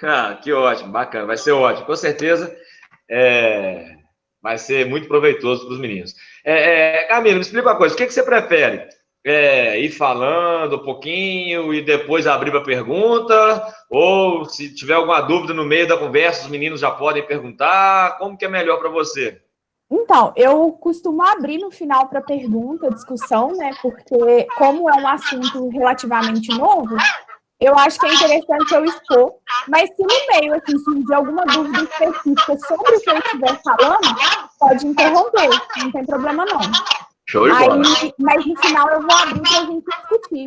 Ah, que ótimo, bacana, vai ser ótimo, com certeza vai ser muito proveitoso para os meninos. Camilo, me explica uma coisa, o que você prefere? Ir falando um pouquinho e depois abrir para pergunta? Ou se tiver alguma dúvida no meio da conversa, os meninos já podem perguntar? Como que é melhor para você? Então, eu costumo abrir no final para pergunta, discussão, né? Porque como é um assunto relativamente novo, eu acho que é interessante eu expor, mas se no meio, assim, surgir alguma dúvida específica sobre o que eu estiver falando, pode interromper, não tem problema não. Show de bola. Mas no final eu vou abrir para a gente discutir.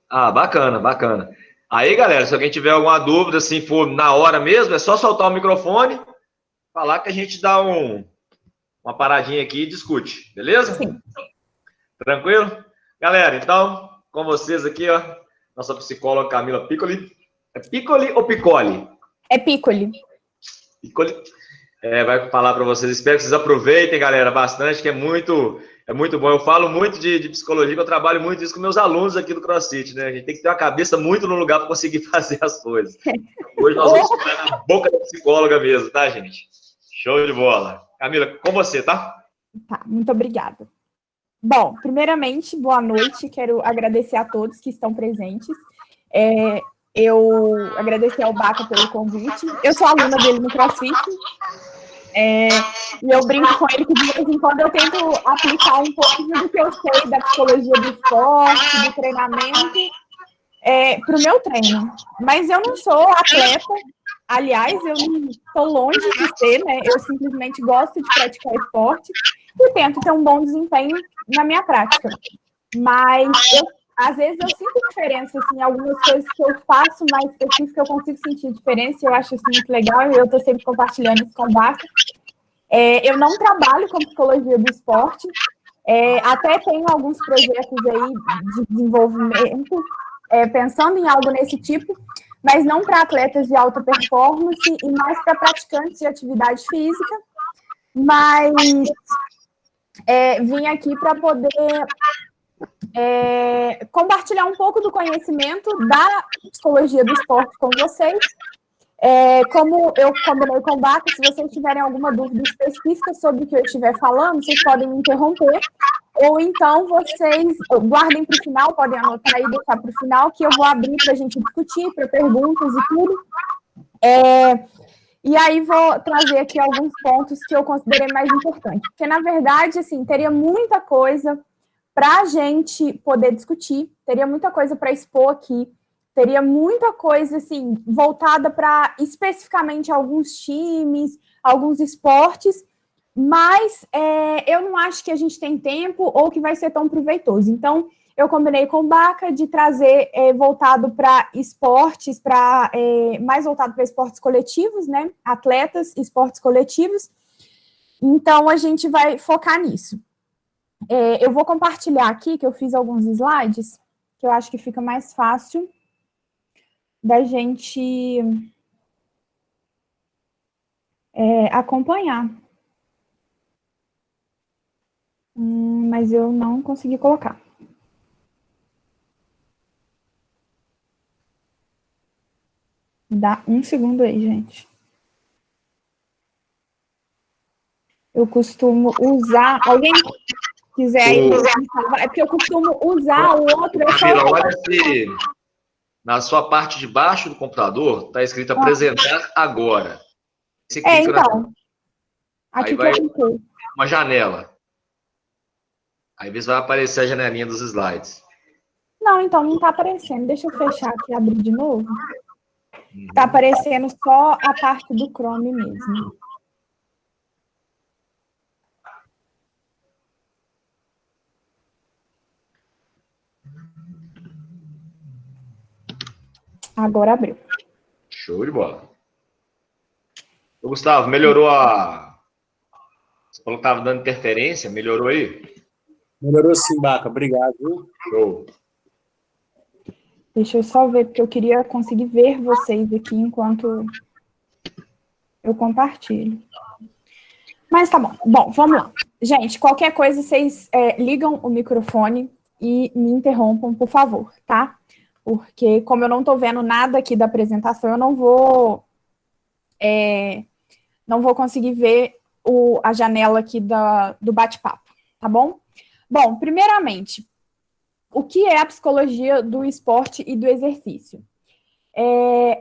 Ah, bacana, bacana. Aí, galera, se alguém tiver alguma dúvida, se for na hora mesmo, é só soltar o microfone, falar que a gente dá uma paradinha aqui e discute, beleza? Sim. Tranquilo? Galera, então, com vocês aqui, ó, nossa psicóloga Camila Piccoli. É Piccoli ou Piccoli? É Piccoli. Piccoli. Vai falar para vocês. Espero que vocês aproveitem, galera, bastante, que é muito bom. Eu falo muito de psicologia, que eu trabalho muito isso com meus alunos aqui do CrossFit, né? A gente tem que ter uma cabeça muito no lugar para conseguir fazer as coisas. Hoje nós vamos ficar na boca da psicóloga mesmo, tá, gente? Show de bola. Camila, com você, tá? Tá, muito obrigada. Bom, primeiramente, boa noite. Quero agradecer a todos que estão presentes. Eu agradecer ao Baca pelo convite. Eu sou aluna dele no CrossFit. E eu brinco com ele que de vez em quando eu tento aplicar um pouco do que eu sei da psicologia do esporte, do treinamento, para o meu treino. Mas eu não sou atleta. Aliás, eu estou longe de ser, né? Eu simplesmente gosto de praticar esporte e tento ter um bom desempenho na minha prática. Mas, às vezes, eu sinto diferença, assim, algumas coisas que eu faço mais específicas, eu consigo sentir diferença, eu acho isso muito legal, e eu estou sempre compartilhando isso com o Baca. Eu não trabalho com psicologia do esporte, até tenho alguns projetos aí de desenvolvimento, pensando em algo nesse tipo, mas não para atletas de alta performance e mais para praticantes de atividade física, mas vim aqui para poder compartilhar um pouco do conhecimento da psicologia do esporte com vocês. Como eu combinei com o Baca, se vocês tiverem alguma dúvida específica sobre o que eu estiver falando, vocês podem me interromper, ou então vocês guardem para o final, podem anotar e deixar para o final, que eu vou abrir para a gente discutir, para perguntas e tudo. E aí vou trazer aqui alguns pontos que eu considerei mais importantes, porque, na verdade, assim, teria muita coisa para a gente poder discutir, teria muita coisa para expor aqui, teria muita coisa, assim, voltada para especificamente alguns times, alguns esportes, mas eu não acho que a gente tem tempo ou que vai ser tão proveitoso. Então, eu combinei com o Baca de trazer voltado para esportes, mais voltado para esportes coletivos, né? Atletas, esportes coletivos. Então, a gente vai focar nisso. Eu vou compartilhar aqui, que eu fiz alguns slides, que eu acho que fica mais fácil da gente acompanhar. Mas eu não consegui colocar. Dá um segundo aí, gente. Eu costumo usar... Alguém quiser aí me salvar? É porque eu costumo usar o outro... Olha se na sua parte de baixo do computador está escrito apresentar agora. Você clica então. Aqui aí vai cliquei. uma janela. Aí vai aparecer a janelinha dos slides. Não, então não está aparecendo. Deixa eu fechar aqui e abrir de novo. Está aparecendo só a parte do Chrome mesmo. Agora abriu. Show de bola. Ô, Gustavo, melhorou a... Você falou que estava dando interferência, melhorou aí? Melhorou sim, Baca. Obrigado. Show. Deixa eu só ver, porque eu queria conseguir ver vocês aqui enquanto eu compartilho. Mas tá bom. Bom, vamos lá. Gente, qualquer coisa, vocês ligam o microfone e me interrompam, por favor, tá? porque como eu não estou vendo nada aqui da apresentação, eu não vou conseguir ver a janela aqui do bate-papo, tá bom? Bom, primeiramente, o que é a psicologia do esporte e do exercício?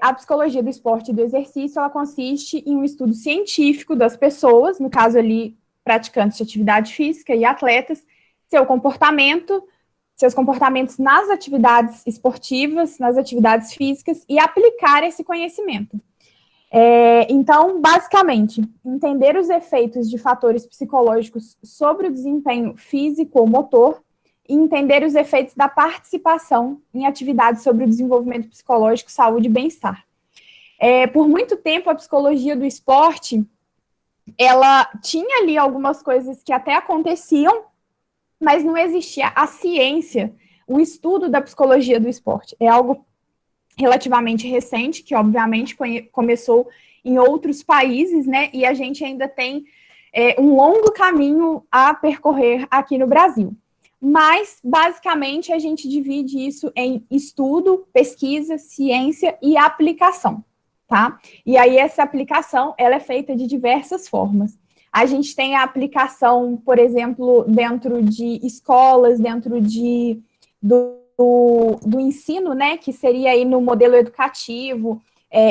A psicologia do esporte e do exercício, ela consiste em um estudo científico das pessoas, no caso ali, praticantes de atividade física e atletas, seus comportamentos nas atividades esportivas, nas atividades físicas, e aplicar esse conhecimento. Então, basicamente, entender os efeitos de fatores psicológicos sobre o desempenho físico ou motor, e entender os efeitos da participação em atividades sobre o desenvolvimento psicológico, saúde e bem-estar. Por muito tempo, a psicologia do esporte, ela tinha ali algumas coisas que até aconteciam, mas não existia a ciência, o estudo da psicologia do esporte. É algo relativamente recente, que obviamente começou em outros países, né? E a gente ainda tem um longo caminho a percorrer aqui no Brasil. Mas, basicamente, a gente divide isso em estudo, pesquisa, ciência e aplicação, tá? E aí, essa aplicação, ela é feita de diversas formas. A gente tem a aplicação, por exemplo, dentro de escolas, dentro do ensino, né, que seria aí no modelo educativo.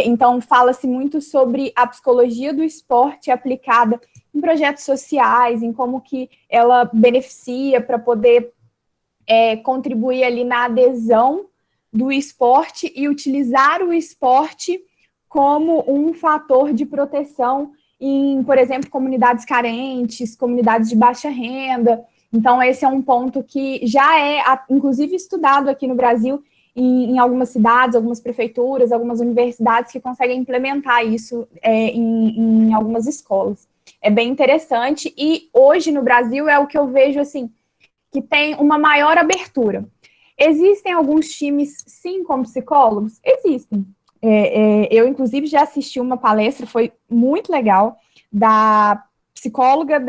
Então, fala-se muito sobre a psicologia do esporte aplicada em projetos sociais, em como que ela beneficia para poder contribuir ali na adesão do esporte e utilizar o esporte como um fator de proteção em, por exemplo, comunidades carentes, comunidades de baixa renda. Então, esse é um ponto que já é, inclusive, estudado aqui no Brasil, em algumas cidades, algumas prefeituras, algumas universidades que conseguem implementar isso em algumas escolas. É bem interessante, e hoje no Brasil é o que eu vejo, assim, que tem uma maior abertura. Existem alguns times, sim, como psicólogos? Existem. Eu, inclusive, já assisti uma palestra, foi muito legal, da psicóloga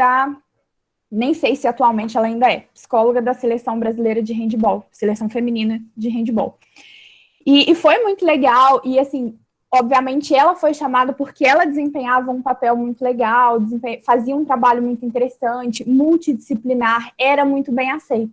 nem sei se atualmente ela ainda é, psicóloga da Seleção Brasileira de Handebol, Seleção Feminina de Handebol. E foi muito legal, e assim, obviamente ela foi chamada porque ela desempenhava um papel muito legal, fazia um trabalho muito interessante, multidisciplinar, era muito bem aceito.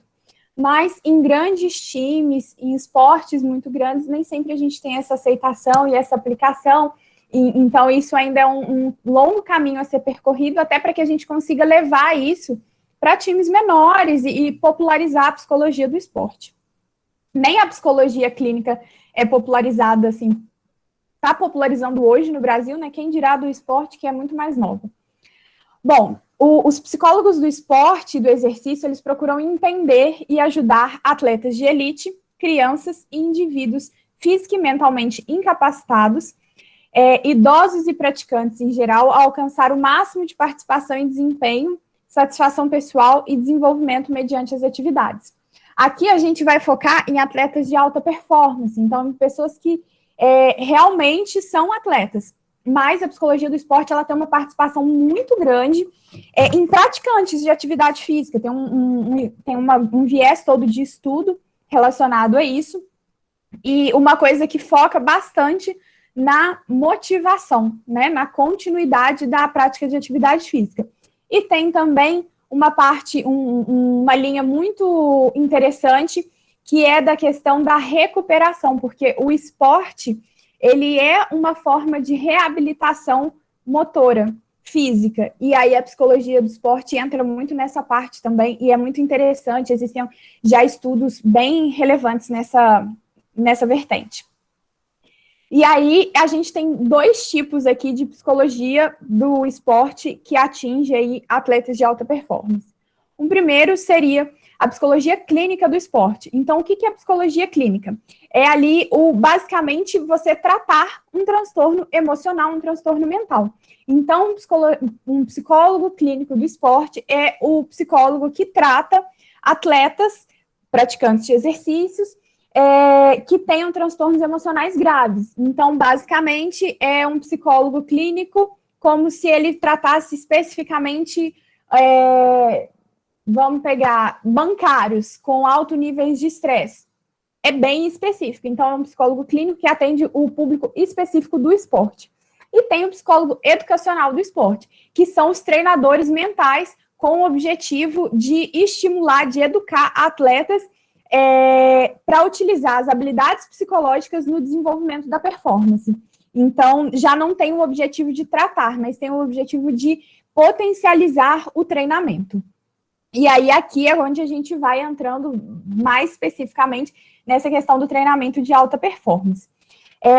Mas em grandes times, em esportes muito grandes, nem sempre a gente tem essa aceitação e essa aplicação. Então, isso ainda é um longo caminho a ser percorrido, até para que a gente consiga levar isso para times menores e popularizar a psicologia do esporte. Nem a psicologia clínica é popularizada, assim, está popularizando hoje no Brasil, né? Quem dirá do esporte, que é muito mais nova. Bom, os psicólogos do esporte e do exercício, eles procuram entender e ajudar atletas de elite, crianças e indivíduos física e mentalmente incapacitados, idosos e praticantes em geral, a alcançar o máximo de participação e desempenho, satisfação pessoal e desenvolvimento mediante as atividades. Aqui a gente vai focar em atletas de alta performance, então em pessoas que realmente são atletas, mas a psicologia do esporte ela tem uma participação muito grande em praticantes de atividade física, tem um viés todo de estudo relacionado a isso, e uma coisa que foca bastante na motivação, né, na continuidade da prática de atividade física. E tem também uma parte, uma linha muito interessante, que é da questão da recuperação, porque o esporte, ele é uma forma de reabilitação motora, física, e aí a psicologia do esporte entra muito nessa parte também, e é muito interessante, existem já estudos bem relevantes nessa vertente. E aí, a gente tem dois tipos aqui de psicologia do esporte que atinge aí atletas de alta performance. O primeiro seria a psicologia clínica do esporte. Então, o que é a psicologia clínica? É ali, basicamente, você tratar um transtorno emocional, um transtorno mental. Então, um psicólogo clínico do esporte é o psicólogo que trata atletas, praticantes de exercícios, que tenham transtornos emocionais graves. Então, basicamente, é um psicólogo clínico como se ele tratasse especificamente, vamos pegar, bancários com alto níveis de estresse. é bem específico. Então, é um psicólogo clínico que atende o público específico do esporte. E tem o psicólogo educacional do esporte, que são os treinadores mentais com o objetivo de estimular, de educar atletas para utilizar as habilidades psicológicas no desenvolvimento da performance. Então, já não tem o objetivo de tratar, mas tem o objetivo de potencializar o treinamento. E aí, aqui é onde a gente vai entrando mais especificamente nessa questão do treinamento de alta performance.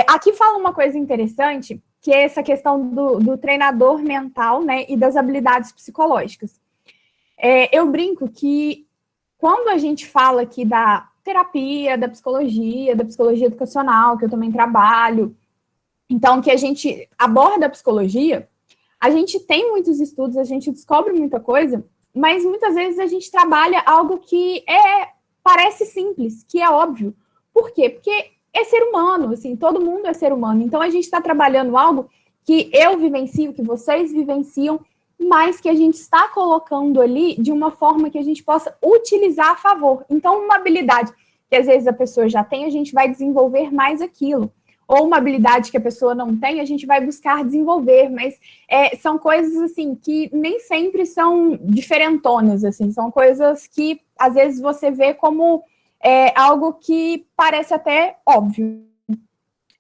Aqui fala uma coisa interessante, que é essa questão do treinador mental, né, e das habilidades psicológicas. Eu brinco que quando a gente fala aqui da terapia, da psicologia educacional, que eu também trabalho, então, que a gente aborda a psicologia, a gente tem muitos estudos, a gente descobre muita coisa, mas muitas vezes a gente trabalha algo que parece simples, que é óbvio. Por quê? Porque é ser humano, assim, todo mundo é ser humano. Então, a gente está trabalhando algo que eu vivencio, que vocês vivenciam, mas que a gente está colocando ali de uma forma que a gente possa utilizar a favor. Então, uma habilidade que às vezes a pessoa já tem, a gente vai desenvolver mais aquilo. Ou uma habilidade que a pessoa não tem, a gente vai buscar desenvolver, mas são coisas, assim, que nem sempre são diferentonas, assim, são coisas que, às vezes, você vê como algo que parece até óbvio.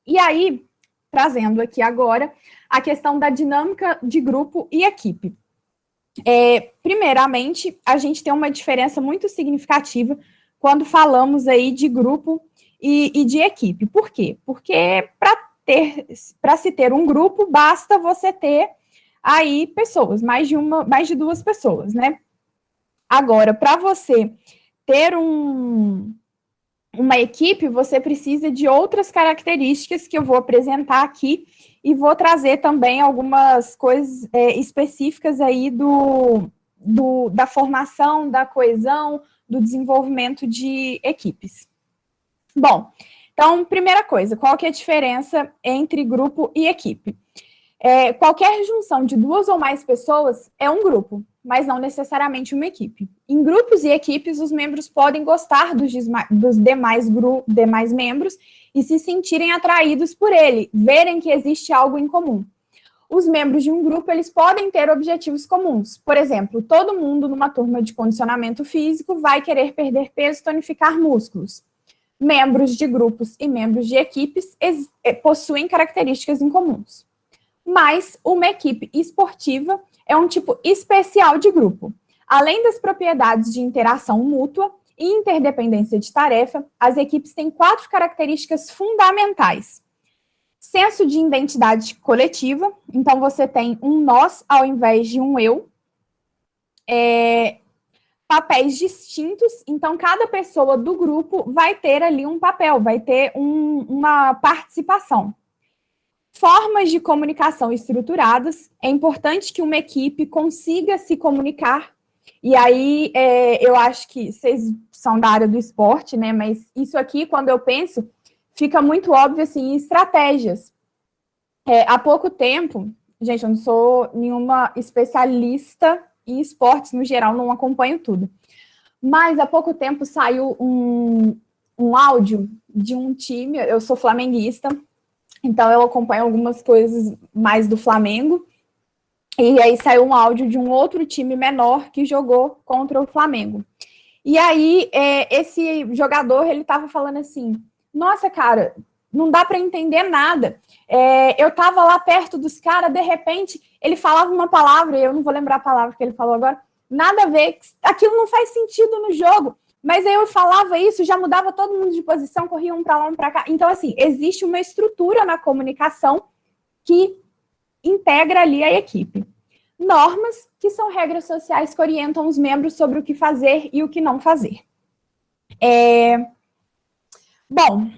E aí, trazendo aqui agora a questão da dinâmica de grupo e equipe. Primeiramente, a gente tem uma diferença muito significativa quando falamos aí de grupo e de equipe. Por quê? Porque para se ter um grupo, basta você ter aí pessoas, mais de duas pessoas, né? Agora, para você ter uma equipe, você precisa de outras características que eu vou apresentar aqui e vou trazer também algumas coisas específicas aí da formação, da coesão, do desenvolvimento de equipes. Bom, então, primeira coisa, qual que é a diferença entre grupo e equipe? Qualquer junção de duas ou mais pessoas é um grupo, mas não necessariamente uma equipe. Em grupos e equipes, os membros podem gostar dos demais membros e se sentirem atraídos por ele, verem que existe algo em comum. Os membros de um grupo, eles podem ter objetivos comuns. Por exemplo, todo mundo numa turma de condicionamento físico vai querer perder peso e tonificar músculos. Membros de grupos e membros de equipes possuem características incomuns. Mas uma equipe esportiva é um tipo especial de grupo. Além das propriedades de interação mútua e interdependência de tarefa, as equipes têm 4 características fundamentais. Senso de identidade coletiva, então você tem um nós ao invés de um eu. Papéis distintos, então cada pessoa do grupo vai ter ali um papel, vai ter uma participação. Formas de comunicação estruturadas, é importante que uma equipe consiga se comunicar, e aí eu acho que vocês são da área do esporte, né, mas isso aqui, quando eu penso, fica muito óbvio, assim, em estratégias. Há pouco tempo, gente, eu não sou nenhuma especialista em esportes no geral, não acompanho tudo. Mas há pouco tempo saiu um áudio de um time, eu sou flamenguista, então eu acompanho algumas coisas mais do Flamengo, e aí saiu um áudio de um outro time menor que jogou contra o Flamengo. E aí esse jogador, ele estava falando assim, nossa, cara, não dá para entender nada. Eu estava lá perto dos caras, de repente, ele falava uma palavra, eu não vou lembrar a palavra que ele falou agora, nada a ver, aquilo não faz sentido no jogo, mas aí eu falava isso, já mudava todo mundo de posição, corria um para lá, um para cá. Então, assim, existe uma estrutura na comunicação que integra ali a equipe. Normas, que são regras sociais que orientam os membros sobre o que fazer e o que não fazer. Bom,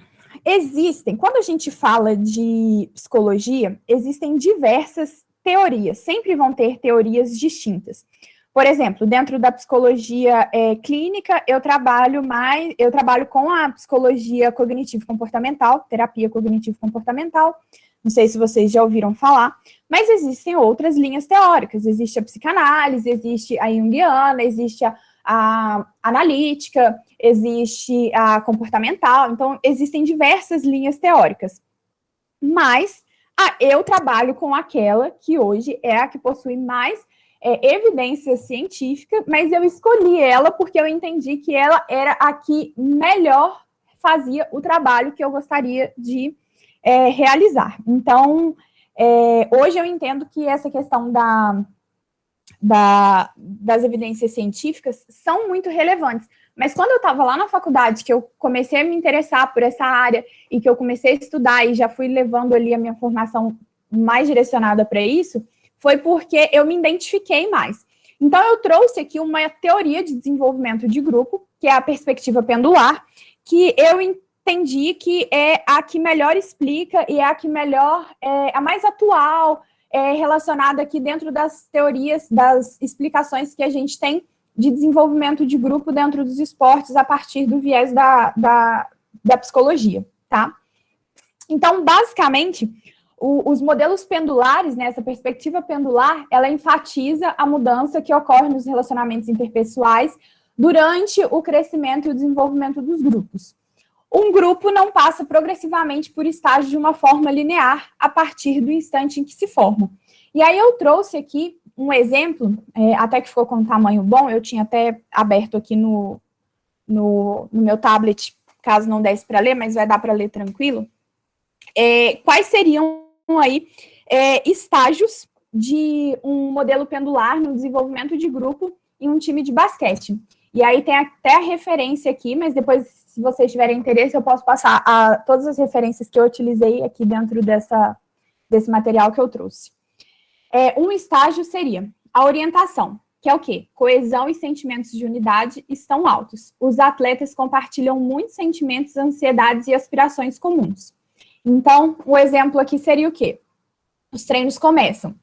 quando a gente fala de psicologia, existem diversas teorias, sempre vão ter teorias distintas. Por exemplo, dentro da psicologia clínica, eu trabalho com a psicologia cognitivo-comportamental, terapia cognitivo-comportamental, não sei se vocês já ouviram falar, mas existem outras linhas teóricas, existe a psicanálise, existe a junguiana, existe a analítica, existe a comportamental, então existem diversas linhas teóricas. Mas eu trabalho com aquela que hoje é a que possui mais evidência científica, mas eu escolhi ela porque eu entendi que ela era a que melhor fazia o trabalho que eu gostaria de realizar. Então, hoje eu entendo que essa questão das evidências científicas são muito relevantes. Mas quando eu estava lá na faculdade, que eu comecei a me interessar por essa área e que eu comecei a estudar e já fui levando ali a minha formação mais direcionada para isso, foi porque eu me identifiquei mais. Então, eu trouxe aqui uma teoria de desenvolvimento de grupo, que é a perspectiva pendular, que eu entendi que é a que melhor explica e é a que melhor, a mais atual, relacionada aqui dentro das teorias, das explicações que a gente tem de desenvolvimento de grupo dentro dos esportes a partir do viés da psicologia, tá? Então, basicamente, os modelos pendulares, né, essa perspectiva pendular, ela enfatiza a mudança que ocorre nos relacionamentos interpessoais durante o crescimento e o desenvolvimento dos grupos. Um grupo não passa progressivamente por estágios de uma forma linear a partir do instante em que se formam. E aí eu trouxe aqui um exemplo, até que ficou com um tamanho bom, eu tinha até aberto aqui no meu tablet, caso não desse para ler, mas vai dar para ler tranquilo. Quais seriam aí estágios de um modelo pendular no desenvolvimento de grupo em um time de basquete? E aí tem até a referência aqui, mas depois, se vocês tiverem interesse, eu posso passar todas as referências que eu utilizei aqui dentro desse material que eu trouxe. Um estágio seria a orientação, que é o quê? Coesão e sentimentos de unidade estão altos. Os atletas compartilham muitos sentimentos, ansiedades e aspirações comuns. Então, o exemplo aqui seria o quê? Os treinos começam.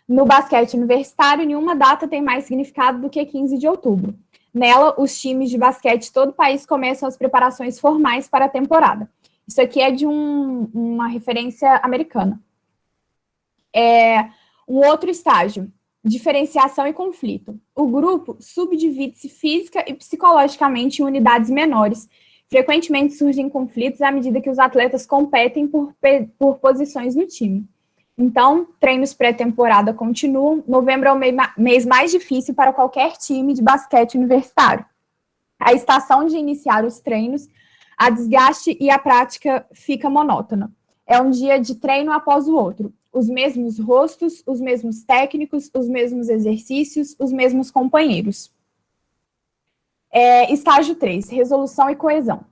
No basquete universitário, nenhuma data tem mais significado do que 15 de outubro. Nela, os times de basquete de todo o país começam as preparações formais para a temporada. Isso aqui é de uma referência americana. Um outro estágio, diferenciação e conflito. O grupo subdivide-se física e psicologicamente em unidades menores. Frequentemente surgem conflitos à medida que os atletas competem por posições no time. Então, treinos pré-temporada continuam. Novembro é o mês mais difícil para qualquer time de basquete universitário. A estação de iniciar os treinos, a desgaste e a prática fica monótona. É um dia de treino após o outro. Os mesmos rostos, os mesmos técnicos, os mesmos exercícios, os mesmos companheiros. Estágio 3, resolução e coesão.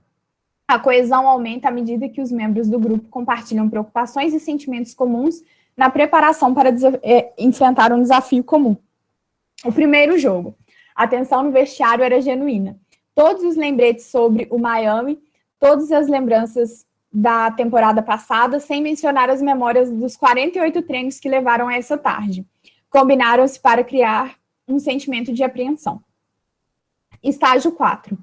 A coesão aumenta à medida que os membros do grupo compartilham preocupações e sentimentos comuns na preparação para enfrentar um desafio comum. O primeiro jogo. A tensão no vestiário era genuína. Todos os lembretes sobre o Miami, todas as lembranças da temporada passada, sem mencionar as memórias dos 48 treinos que levaram a essa tarde. Combinaram-se para criar um sentimento de apreensão. Estágio 4.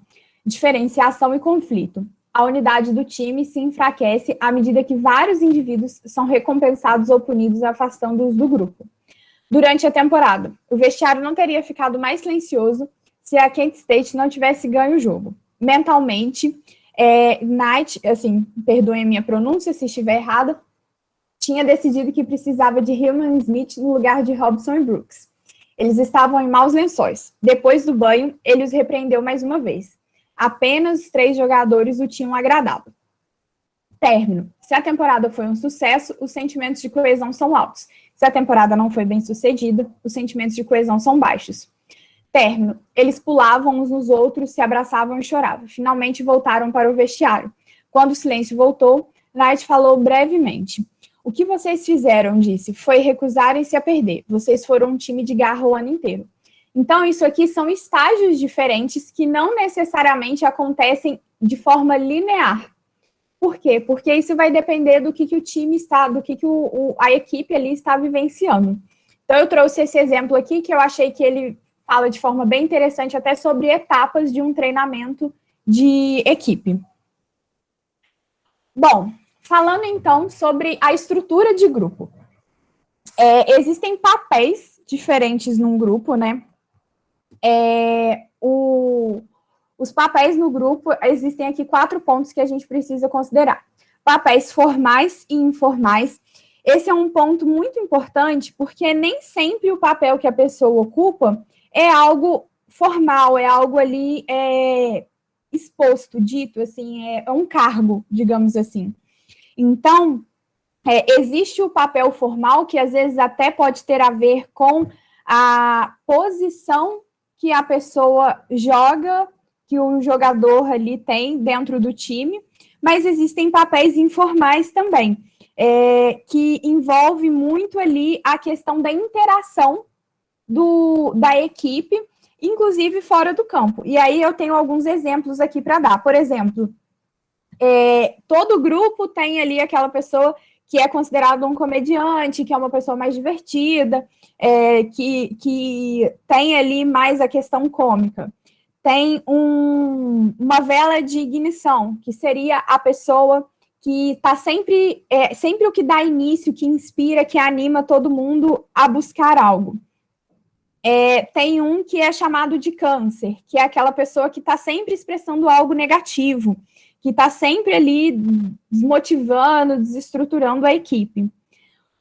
Diferenciação e conflito. A unidade do time se enfraquece à medida que vários indivíduos são recompensados ou punidos, afastando-os do grupo. Durante a temporada, o vestiário não teria ficado mais silencioso se a Kent State não tivesse ganho o jogo. Mentalmente, Knight, assim, perdoem a minha pronúncia se estiver errada, tinha decidido que precisava de Hillman Smith no lugar de Robson e Brooks. Eles estavam em maus lençóis. Depois do banho, ele os repreendeu mais uma vez. Apenas 3 jogadores o tinham agradado. Término. Se a temporada foi um sucesso, os sentimentos de coesão são altos. Se a temporada não foi bem sucedida, os sentimentos de coesão são baixos. Término. Eles pulavam uns nos outros, se abraçavam e choravam. Finalmente voltaram para o vestiário. Quando o silêncio voltou, Knight falou brevemente. O que vocês fizeram, disse, foi recusarem-se a perder. Vocês foram um time de garra o ano inteiro. Então, isso aqui são estágios diferentes que não necessariamente acontecem de forma linear. Por quê? Porque isso vai depender do que o time está, do que a equipe ali está vivenciando. Então, eu trouxe esse exemplo aqui, que eu achei que ele fala de forma bem interessante até sobre etapas de um treinamento de equipe. Bom, falando então sobre a estrutura de grupo. Existem papéis diferentes num grupo, né? os papéis no grupo, existem aqui 4 pontos que a gente precisa considerar. Papéis formais e informais. Esse é um ponto muito importante, porque nem sempre o papel que a pessoa ocupa é algo formal, é algo ali exposto, dito, assim, é um cargo, digamos assim. Então, existe o papel formal, que às vezes até pode ter a ver com a posição que a pessoa joga, que o jogador ali tem dentro do time, mas existem papéis informais também, que envolve muito ali a questão da interação da equipe, inclusive fora do campo. E aí eu tenho alguns exemplos aqui para dar. Por exemplo, todo grupo tem ali aquela pessoa que é considerado um comediante, que é uma pessoa mais divertida, que tem ali mais a questão cômica. Tem uma vela de ignição, que seria a pessoa que está sempre o que dá início, que inspira, que anima todo mundo a buscar algo. Tem um que é chamado de câncer, que é aquela pessoa que está sempre expressando algo negativo, que está sempre ali desmotivando, desestruturando a equipe.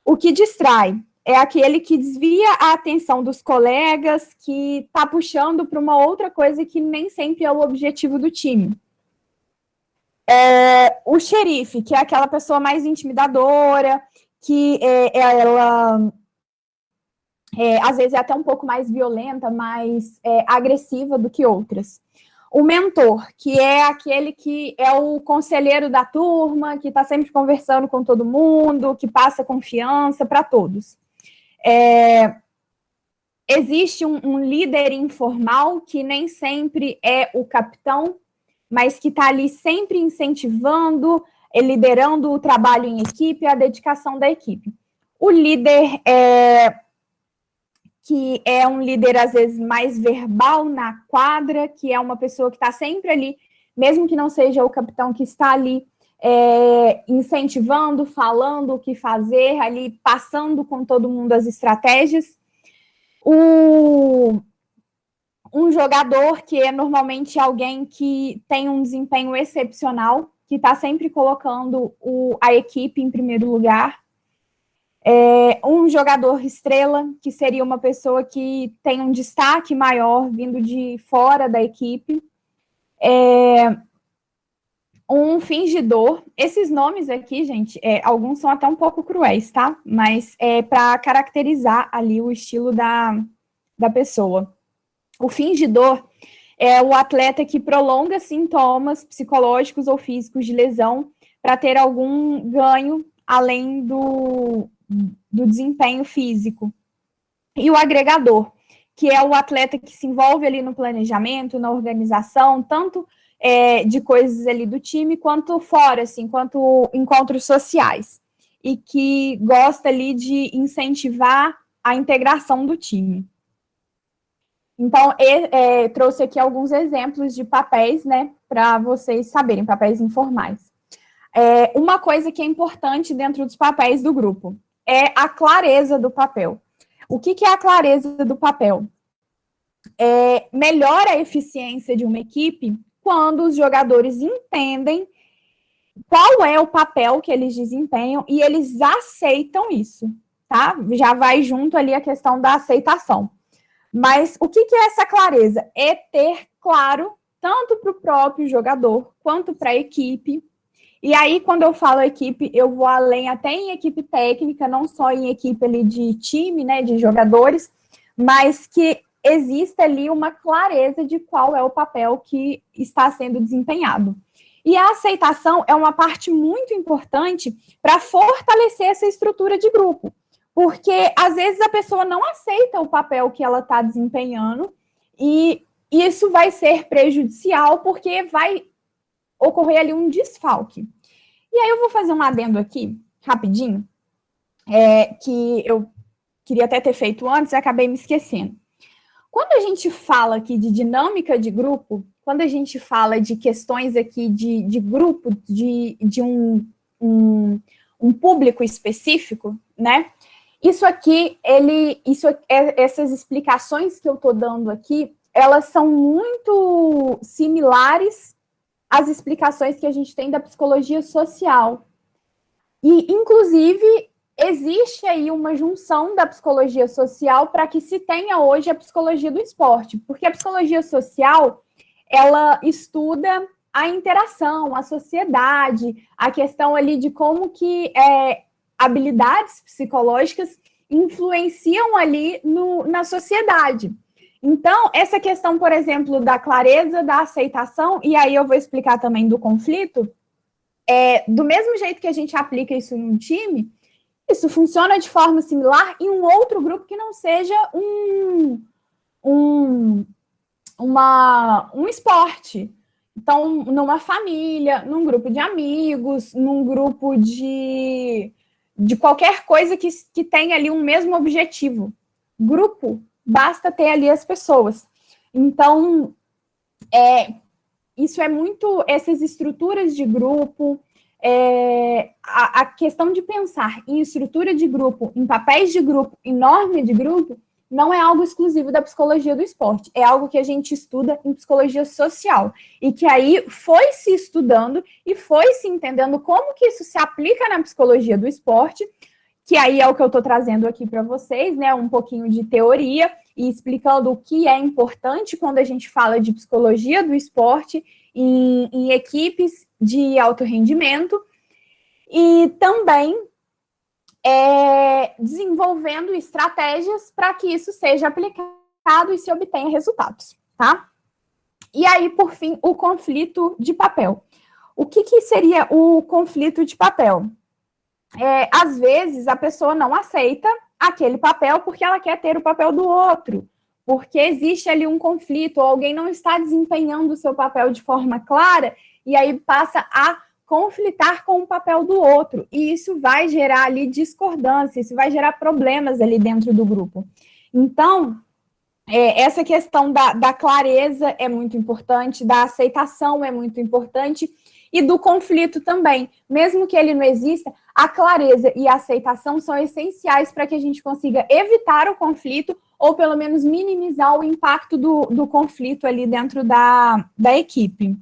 O que distrai é aquele que desvia a atenção dos colegas, que está puxando para uma outra coisa que nem sempre é o objetivo do time. O xerife, que é aquela pessoa mais intimidadora, que ela às vezes é até um pouco mais violenta, mais agressiva do que outras. O mentor, que é aquele que é o conselheiro da turma, que está sempre conversando com todo mundo, que passa confiança para todos. Existe um líder informal, que nem sempre é o capitão, mas que está ali sempre incentivando, liderando o trabalho em equipe, a dedicação da equipe. O líder que é um líder, às vezes, mais verbal na quadra, que é uma pessoa que está sempre ali, mesmo que não seja o capitão, que está ali incentivando, falando o que fazer, ali passando com todo mundo as estratégias. Um jogador, que é normalmente alguém que tem um desempenho excepcional, que está sempre colocando a equipe em primeiro lugar. Um jogador estrela, que seria uma pessoa que tem um destaque maior vindo de fora da equipe. Um fingidor. Esses nomes aqui, gente, alguns são até um pouco cruéis, tá? Mas é para caracterizar ali o estilo da pessoa. O fingidor é o atleta que prolonga sintomas psicológicos ou físicos de lesão para ter algum ganho além do desempenho físico. E o agregador, que é o atleta que se envolve ali no planejamento, na organização, tanto de coisas ali do time, quanto fora, assim, quanto encontros sociais, e que gosta ali de incentivar a integração do time. Então, trouxe aqui alguns exemplos de papéis, né, para vocês saberem, papéis informais. Uma coisa que é importante dentro dos papéis do grupo é a clareza do papel. O que é a clareza do papel? Melhora a eficiência de uma equipe quando os jogadores entendem qual é o papel que eles desempenham e eles aceitam isso, tá? Já vai junto ali a questão da aceitação. Mas o que é essa clareza? É ter claro, tanto para o próprio jogador, quanto para a equipe. E aí, quando eu falo equipe, eu vou além até em equipe técnica, não só em equipe ali de time, né, de jogadores, mas que exista ali uma clareza de qual é o papel que está sendo desempenhado. E a aceitação é uma parte muito importante para fortalecer essa estrutura de grupo, porque às vezes a pessoa não aceita o papel que ela está desempenhando e isso vai ser prejudicial porque vai ocorrer ali um desfalque. E aí eu vou fazer um adendo aqui, rapidinho, que eu queria até ter feito antes e acabei me esquecendo. Quando a gente fala aqui de dinâmica de grupo, quando a gente fala de questões aqui de grupo, de um público específico, né? Isso aqui, essas explicações que eu estou dando aqui, elas são muito similares às explicações que a gente tem da psicologia social. E, inclusive, existe aí uma junção da psicologia social para que se tenha hoje a psicologia do esporte, porque a psicologia social, ela estuda a interação, a sociedade, a questão ali de como que habilidades psicológicas influenciam ali na sociedade. Então, essa questão, por exemplo, da clareza, da aceitação, e aí eu vou explicar também do conflito, do mesmo jeito que a gente aplica isso em um time, isso funciona de forma similar em um outro grupo que não seja um esporte. Então, numa família, num grupo de amigos, num grupo de qualquer coisa que tenha ali um mesmo objetivo. Grupo, basta ter ali as pessoas. Então, isso é muito, essas estruturas de grupo, a questão de pensar em estrutura de grupo, em papéis de grupo, em norma de grupo, não é algo exclusivo da psicologia do esporte, é algo que a gente estuda em psicologia social, e que aí foi se estudando e foi se entendendo como que isso se aplica na psicologia do esporte, que aí é o que eu estou trazendo aqui para vocês, né, um pouquinho de teoria, e explicando o que é importante quando a gente fala de psicologia do esporte em equipes de alto rendimento, e também desenvolvendo estratégias para que isso seja aplicado e se obtenha resultados, tá? E aí, por fim, o conflito de papel. O que seria o conflito de papel? Às vezes, a pessoa não aceita aquele papel porque ela quer ter o papel do outro, porque existe ali um conflito, ou alguém não está desempenhando o seu papel de forma clara, e aí passa a conflitar com o papel do outro, e isso vai gerar ali discordância, isso vai gerar problemas ali dentro do grupo. Então, essa questão da clareza é muito importante, da aceitação é muito importante, e do conflito também. Mesmo que ele não exista, a clareza e a aceitação são essenciais para que a gente consiga evitar o conflito, ou pelo menos minimizar o impacto do conflito ali dentro da equipe.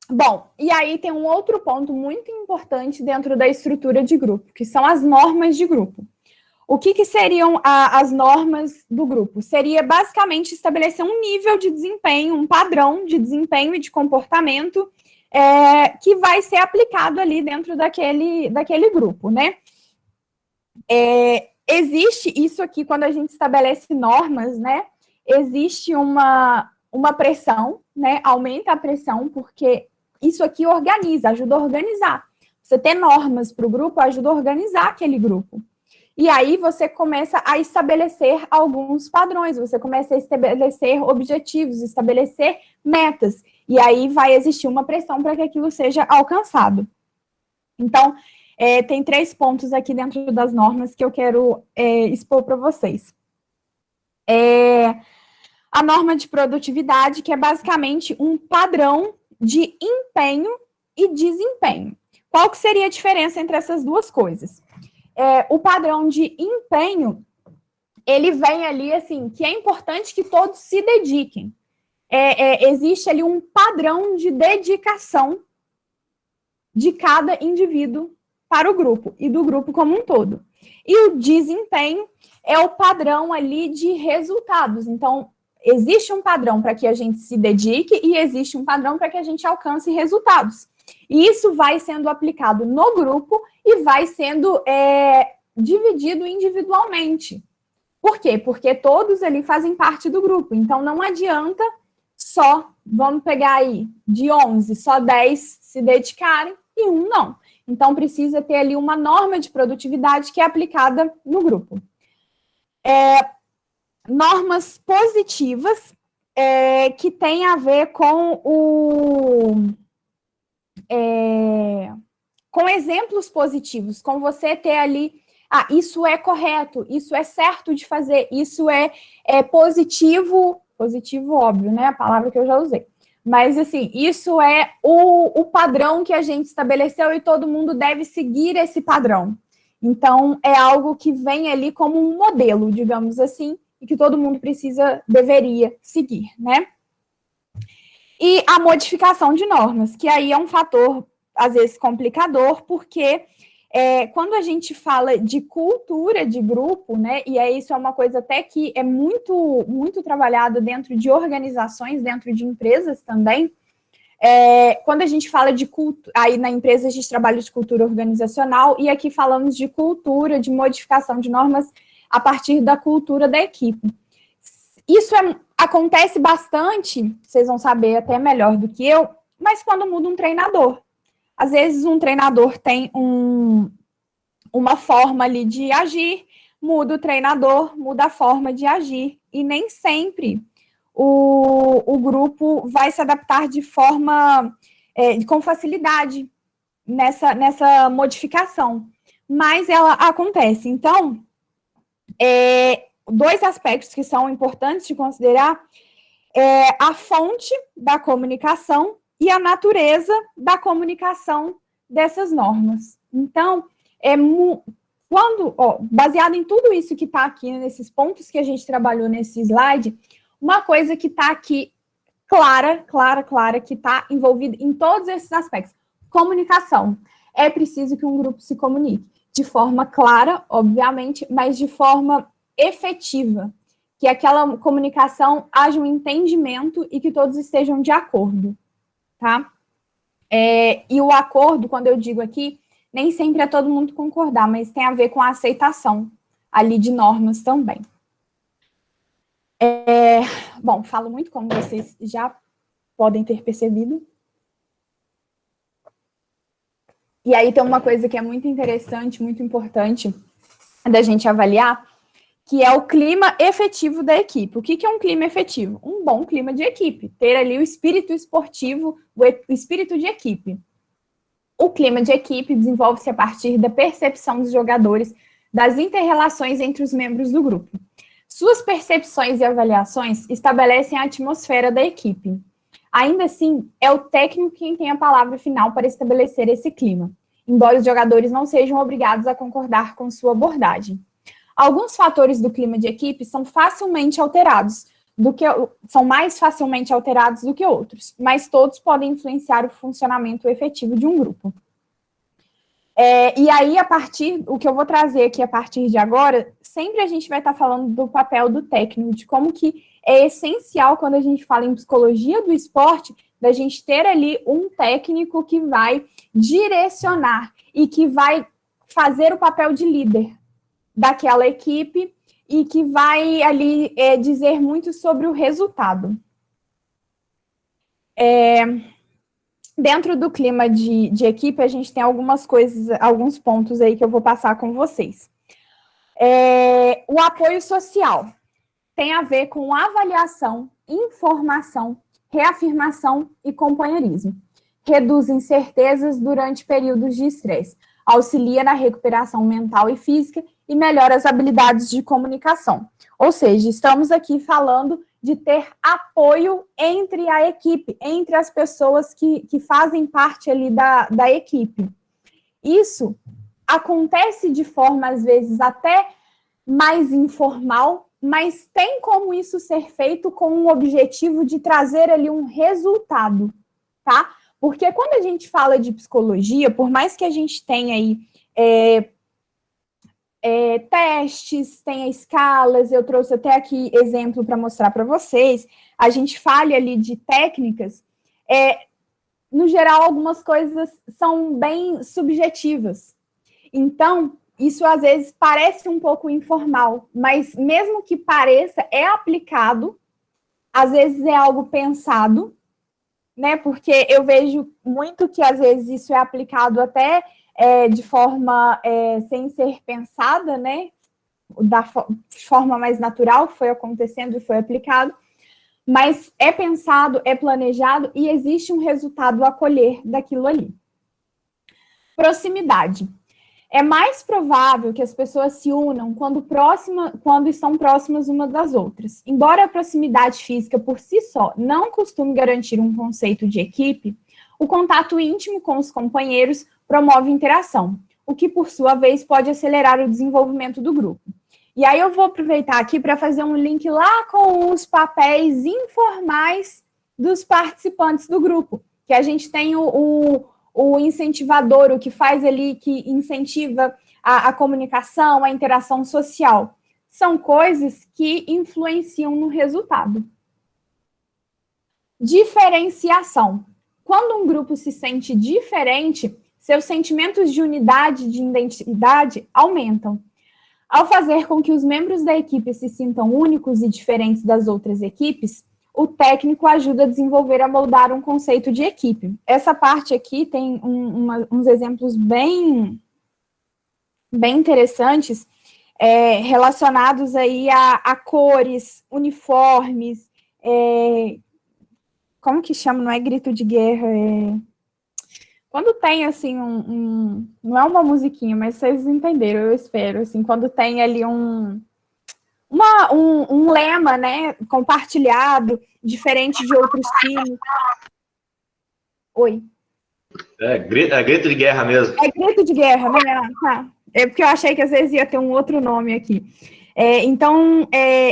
Bom, e aí tem um outro ponto muito importante dentro da estrutura de grupo, que são as normas de grupo. O que seriam as normas do grupo? Seria basicamente estabelecer um nível de desempenho, um padrão de desempenho e de comportamento que vai ser aplicado ali dentro daquele grupo, né? Existe isso aqui, quando a gente estabelece normas, né? Existe uma pressão, né? Aumenta a pressão, porque isso aqui organiza, ajuda a organizar. Você ter normas para o grupo ajuda a organizar aquele grupo. E aí você começa a estabelecer alguns padrões, você começa a estabelecer objetivos, estabelecer metas. E aí vai existir uma pressão para que aquilo seja alcançado. Então, tem 3 pontos aqui dentro das normas que eu quero expor para vocês. A norma de produtividade, que é basicamente um padrão de empenho e desempenho. Qual que seria a diferença entre essas duas coisas? O padrão de empenho, ele vem ali, assim, que é importante que todos se dediquem. Existe ali um padrão de dedicação de cada indivíduo para o grupo, e do grupo como um todo. E o desempenho é o padrão ali de resultados. Então, existe um padrão para que a gente se dedique e existe um padrão para que a gente alcance resultados. E isso vai sendo aplicado no grupo e vai sendo dividido individualmente. Por quê? Porque todos ali fazem parte do grupo. Então, não adianta só, vamos pegar aí, de 11, só 10 se dedicarem e 1 não. Então, precisa ter ali uma norma de produtividade que é aplicada no grupo. Normas positivas que tem a ver com com exemplos positivos, com você ter ali, isso é correto, isso é certo de fazer, isso é positivo, óbvio, né, a palavra que eu já usei, mas assim, isso é o padrão que a gente estabeleceu e todo mundo deve seguir esse padrão. Então, é algo que vem ali como um modelo, digamos assim, e que todo mundo deveria seguir, né? E a modificação de normas, que aí é um fator, às vezes, complicador, porque quando a gente fala de cultura de grupo, né, e isso é uma coisa até que é muito, muito trabalhada dentro de organizações, dentro de empresas também, quando a gente fala de cultura, aí na empresa a gente trabalha de cultura organizacional, e aqui falamos de cultura, de modificação de normas a partir da cultura da equipe. Isso acontece bastante, vocês vão saber até melhor do que eu, mas quando muda um treinador. Às vezes um treinador tem uma forma ali de agir, muda o treinador, muda a forma de agir, e nem sempre o grupo vai se adaptar de forma, com facilidade nessa modificação, mas ela acontece. Então, dois aspectos que são importantes de considerar é a fonte da comunicação e a natureza da comunicação dessas normas. Então, baseado em tudo isso que está aqui, nesses pontos que a gente trabalhou nesse slide, uma coisa que está aqui clara, que está envolvida em todos esses aspectos. Comunicação. É preciso que um grupo se comunique de forma clara, obviamente, mas de forma efetiva, que aquela comunicação haja um entendimento e que todos estejam de acordo, tá? E o acordo, quando eu digo aqui, nem sempre é todo mundo concordar, mas tem a ver com a aceitação ali de normas também. Bom, falo muito, como vocês já podem ter percebido. E aí tem uma coisa que é muito interessante, muito importante da gente avaliar, que é o clima efetivo da equipe. O que é um clima efetivo? Um bom clima de equipe, ter ali o espírito esportivo, o espírito de equipe. O clima de equipe desenvolve-se a partir da percepção dos jogadores, das inter-relações entre os membros do grupo. Suas percepções e avaliações estabelecem a atmosfera da equipe. Ainda assim, é o técnico quem tem a palavra final para estabelecer esse clima, embora os jogadores não sejam obrigados a concordar com sua abordagem. Alguns fatores do clima de equipe são mais facilmente alterados do que outros, mas todos podem influenciar o funcionamento efetivo de um grupo. E aí, o que eu vou trazer aqui a partir de agora, sempre a gente vai estar falando do papel do técnico, de como que é essencial, quando a gente fala em psicologia do esporte, da gente ter ali um técnico que vai direcionar e que vai fazer o papel de líder daquela equipe e que vai ali dizer muito sobre o resultado. Dentro do clima de equipe, a gente tem algumas coisas, alguns pontos aí que eu vou passar com vocês. O apoio social tem a ver com avaliação, informação, reafirmação e companheirismo. Reduz incertezas durante períodos de estresse, auxilia na recuperação mental e física e melhora as habilidades de comunicação. Ou seja, estamos aqui falando de ter apoio entre a equipe, entre as pessoas que fazem parte ali da equipe. Isso acontece de forma, às vezes, até mais informal, mas tem como isso ser feito com o objetivo de trazer ali um resultado, tá? Porque quando a gente fala de psicologia, por mais que a gente tenha aí testes, tenha escalas, eu trouxe até aqui exemplo para mostrar para vocês, a gente fala ali de técnicas, no geral, algumas coisas são bem subjetivas. Então, isso às vezes parece um pouco informal, mas mesmo que pareça, é aplicado, às vezes é algo pensado, né? Porque eu vejo muito que às vezes isso é aplicado até de forma sem ser pensada, né? De forma mais natural, foi acontecendo e foi aplicado, mas é pensado, é planejado e existe um resultado a colher daquilo ali. Proximidade. É mais provável que as pessoas se unam quando estão próximas umas das outras. Embora a proximidade física por si só não costume garantir um conceito de equipe, o contato íntimo com os companheiros promove interação, o que, por sua vez, pode acelerar o desenvolvimento do grupo. E aí eu vou aproveitar aqui para fazer um link lá com os papéis informais dos participantes do grupo, que a gente tem o incentivador, o que faz ali, que incentiva a comunicação, a interação social. São coisas que influenciam no resultado. Diferenciação. Quando um grupo se sente diferente, seus sentimentos de unidade, de identidade, aumentam. Ao fazer com que os membros da equipe se sintam únicos e diferentes das outras equipes, o técnico ajuda a desenvolver, a moldar um conceito de equipe. Essa parte aqui tem uns exemplos bem interessantes, relacionados aí a cores, uniformes, como que chama? Não é grito de guerra, quando tem, assim, não é uma musiquinha, mas vocês entenderam, eu espero, assim, quando tem ali um lema, né, compartilhado, diferente de outros times. Oi. Grito de guerra mesmo. É grito de guerra, né? Tá. É porque eu achei que às vezes ia ter um outro nome aqui. Então,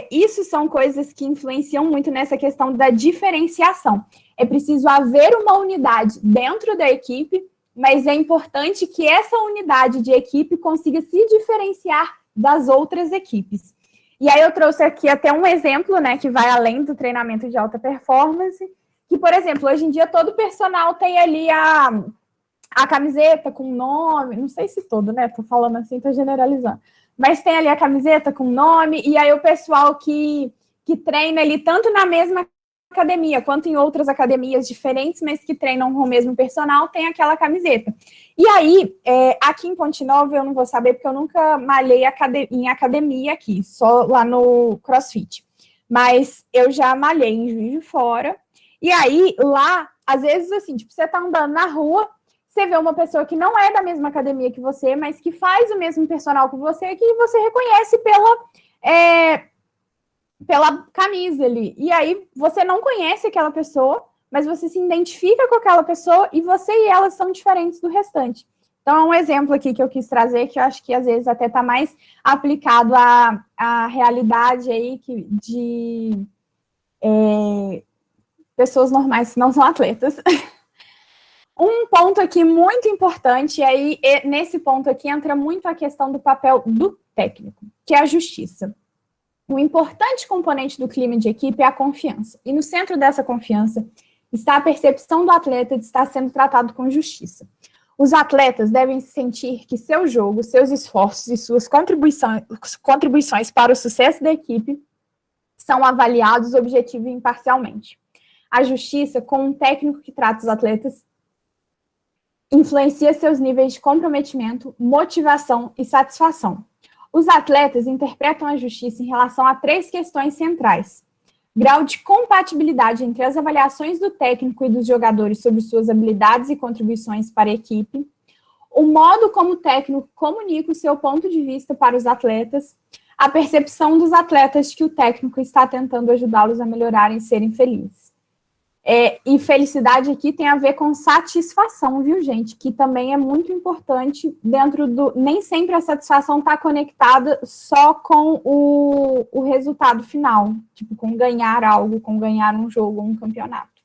isso são coisas que influenciam muito nessa questão da diferenciação. É preciso haver uma unidade dentro da equipe, mas é importante que essa unidade de equipe consiga se diferenciar das outras equipes. E aí eu trouxe aqui até um exemplo, né, que vai além do treinamento de alta performance, que, por exemplo, hoje em dia todo personal tem ali a camiseta com nome, não sei se todo, né, tô falando assim, tô generalizando, mas tem ali a camiseta com nome, e aí o pessoal que treina ali tanto na mesma academia, quanto em outras academias diferentes, mas que treinam com o mesmo personal, tem aquela camiseta. E aí, aqui em Ponte Nova, eu não vou saber, porque eu nunca malhei em academia aqui, só lá no CrossFit. Mas eu já malhei em Juiz de Fora, e aí, lá, às vezes, assim, tipo, você tá andando na rua, você vê uma pessoa que não é da mesma academia que você, mas que faz o mesmo personal que você, que você reconhece pela camisa ali. E aí, você não conhece aquela pessoa, mas você se identifica com aquela pessoa e você e ela são diferentes do restante. Então, é um exemplo aqui que eu quis trazer, que eu acho que às vezes até está mais aplicado à realidade aí de pessoas normais que não são atletas. Um ponto aqui muito importante, e aí nesse ponto aqui entra muito a questão do papel do técnico, que é a justiça. Um importante componente do clima de equipe é a confiança. E no centro dessa confiança está a percepção do atleta de estar sendo tratado com justiça. Os atletas devem sentir que seu jogo, seus esforços e suas contribuições para o sucesso da equipe são avaliados objetiva e imparcialmente. A justiça, com um técnico que trata os atletas, influencia seus níveis de comprometimento, motivação e satisfação. Os atletas interpretam a justiça em relação a 3 questões centrais: grau de compatibilidade entre as avaliações do técnico e dos jogadores sobre suas habilidades e contribuições para a equipe, o modo como o técnico comunica o seu ponto de vista para os atletas, a percepção dos atletas que o técnico está tentando ajudá-los a melhorarem e serem felizes. E felicidade aqui tem a ver com satisfação, viu, gente? Que também é muito importante dentro do... Nem sempre a satisfação está conectada só com o resultado final, tipo, com ganhar algo, com ganhar um jogo ou um campeonato.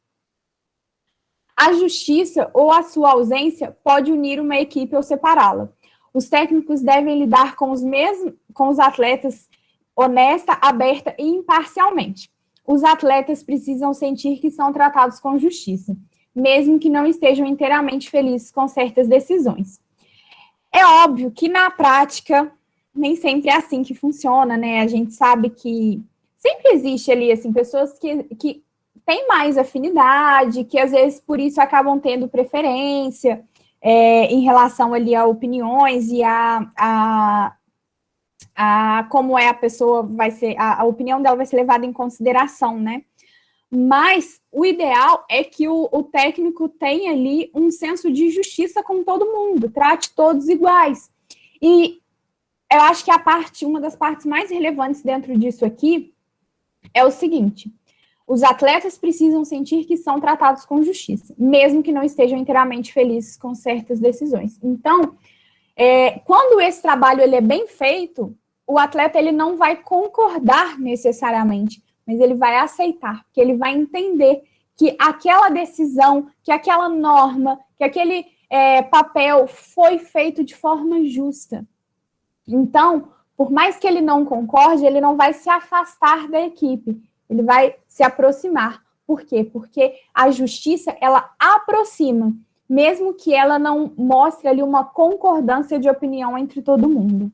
A justiça ou a sua ausência pode unir uma equipe ou separá-la. Os técnicos devem lidar com os atletas honesta, aberta e imparcialmente. Os atletas precisam sentir que são tratados com justiça, mesmo que não estejam inteiramente felizes com certas decisões. É óbvio que na prática nem sempre é assim que funciona, né? A gente sabe que sempre existe ali, assim, pessoas que têm mais afinidade, que às vezes por isso acabam tendo preferência em relação ali a opiniões e a como a pessoa vai ser, a opinião dela vai ser levada em consideração, né? Mas o ideal é que o técnico tenha ali um senso de justiça com todo mundo, trate todos iguais. E eu acho que uma das partes mais relevantes dentro disso aqui é o seguinte: os atletas precisam sentir que são tratados com justiça, mesmo que não estejam inteiramente felizes com certas decisões. Então, quando esse trabalho ele é bem feito, o atleta ele não vai concordar necessariamente, mas ele vai aceitar, porque ele vai entender que aquela decisão, que aquela norma, que aquele papel foi feito de forma justa. Então, por mais que ele não concorde, ele não vai se afastar da equipe, ele vai se aproximar. Por quê? Porque a justiça, ela aproxima, mesmo que ela não mostre ali uma concordância de opinião entre todo mundo.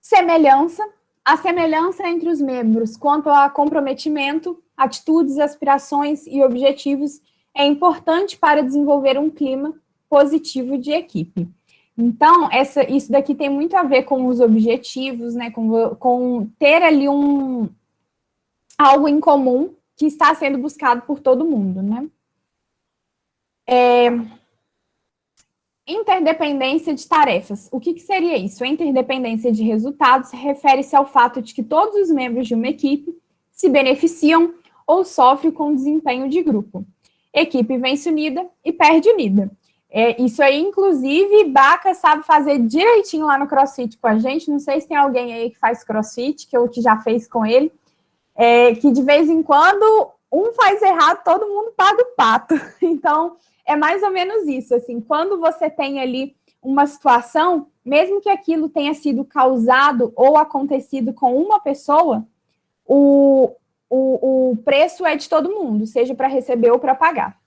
Semelhança. A semelhança entre os membros quanto a comprometimento, atitudes, aspirações e objetivos é importante para desenvolver um clima positivo de equipe. Então, isso daqui tem muito a ver com os objetivos, né, com ter ali algo em comum que está sendo buscado por todo mundo, né? Interdependência de tarefas. O que seria isso? A interdependência de resultados refere-se ao fato de que todos os membros de uma equipe se beneficiam ou sofrem com o desempenho de grupo. Equipe vence unida e perde unida. Isso aí, inclusive, Baca sabe fazer direitinho lá no CrossFit com a gente. Não sei se tem alguém aí que faz CrossFit, que já fez com ele, que de vez em quando um faz errado, todo mundo paga o pato. Então, é mais ou menos isso, assim, quando você tem ali uma situação, mesmo que aquilo tenha sido causado ou acontecido com uma pessoa, o preço é de todo mundo, seja para receber ou para pagar.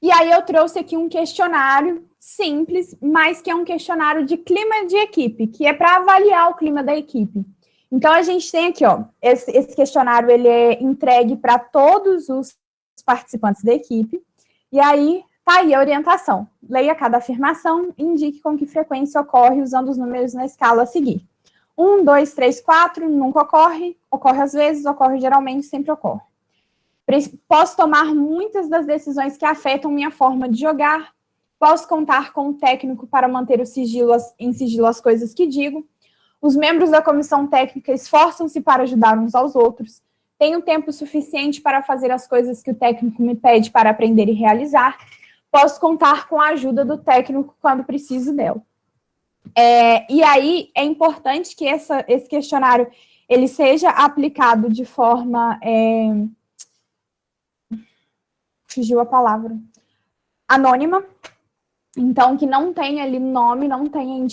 E aí eu trouxe aqui um questionário simples, mas que é um questionário de clima de equipe, que é para avaliar o clima da equipe. Então, a gente tem aqui, ó, esse questionário, ele é entregue para todos os participantes da equipe. E aí, tá aí a orientação. Leia cada afirmação e indique com que frequência ocorre usando os números na escala a seguir. 1, 2, 3, 4, nunca ocorre, ocorre às vezes, ocorre geralmente, sempre ocorre. Posso tomar muitas das decisões que afetam minha forma de jogar. Posso contar com um técnico para manter em sigilo as coisas que digo. Os membros da comissão técnica esforçam-se para ajudar uns aos outros. Tenho tempo suficiente para fazer as coisas que o técnico me pede para aprender e realizar. Posso contar com a ajuda do técnico quando preciso dela. E aí, é importante que esse questionário ele seja aplicado de forma... fugiu a palavra. Anônima. Então, que não tenha ali nome, não tenha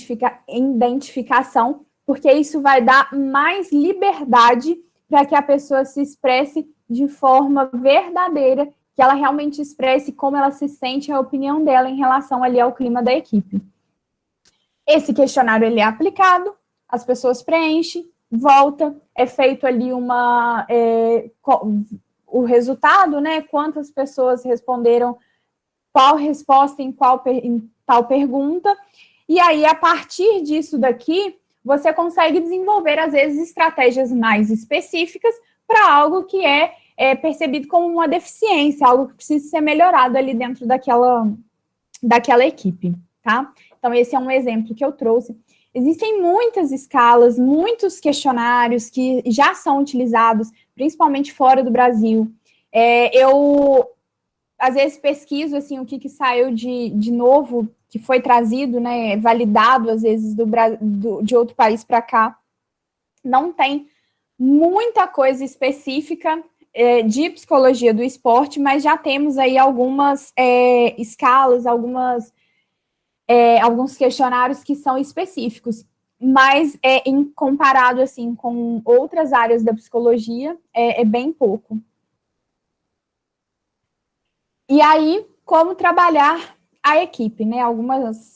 identificação, porque isso vai dar mais liberdade para que a pessoa se expresse de forma verdadeira, que ela realmente expresse como ela se sente, a opinião dela em relação ali ao clima da equipe. Esse questionário ele é aplicado, as pessoas preenchem, volta, é feito ali o resultado, né? Quantas pessoas responderam qual resposta em tal pergunta, e aí, a partir disso daqui, você consegue desenvolver, às vezes, estratégias mais específicas para algo que é percebido como uma deficiência, algo que precisa ser melhorado ali dentro daquela equipe, tá? Então, esse é um exemplo que eu trouxe. Existem muitas escalas, muitos questionários que já são utilizados, principalmente fora do Brasil. Eu, às vezes, pesquiso assim, o que saiu de novo, que foi trazido, né, validado, às vezes, de outro país para cá. Não tem muita coisa específica de psicologia do esporte, mas já temos aí algumas escalas, alguns questionários que são específicos, mas comparado assim, com outras áreas da psicologia, é bem pouco. E aí, como trabalhar a equipe, né?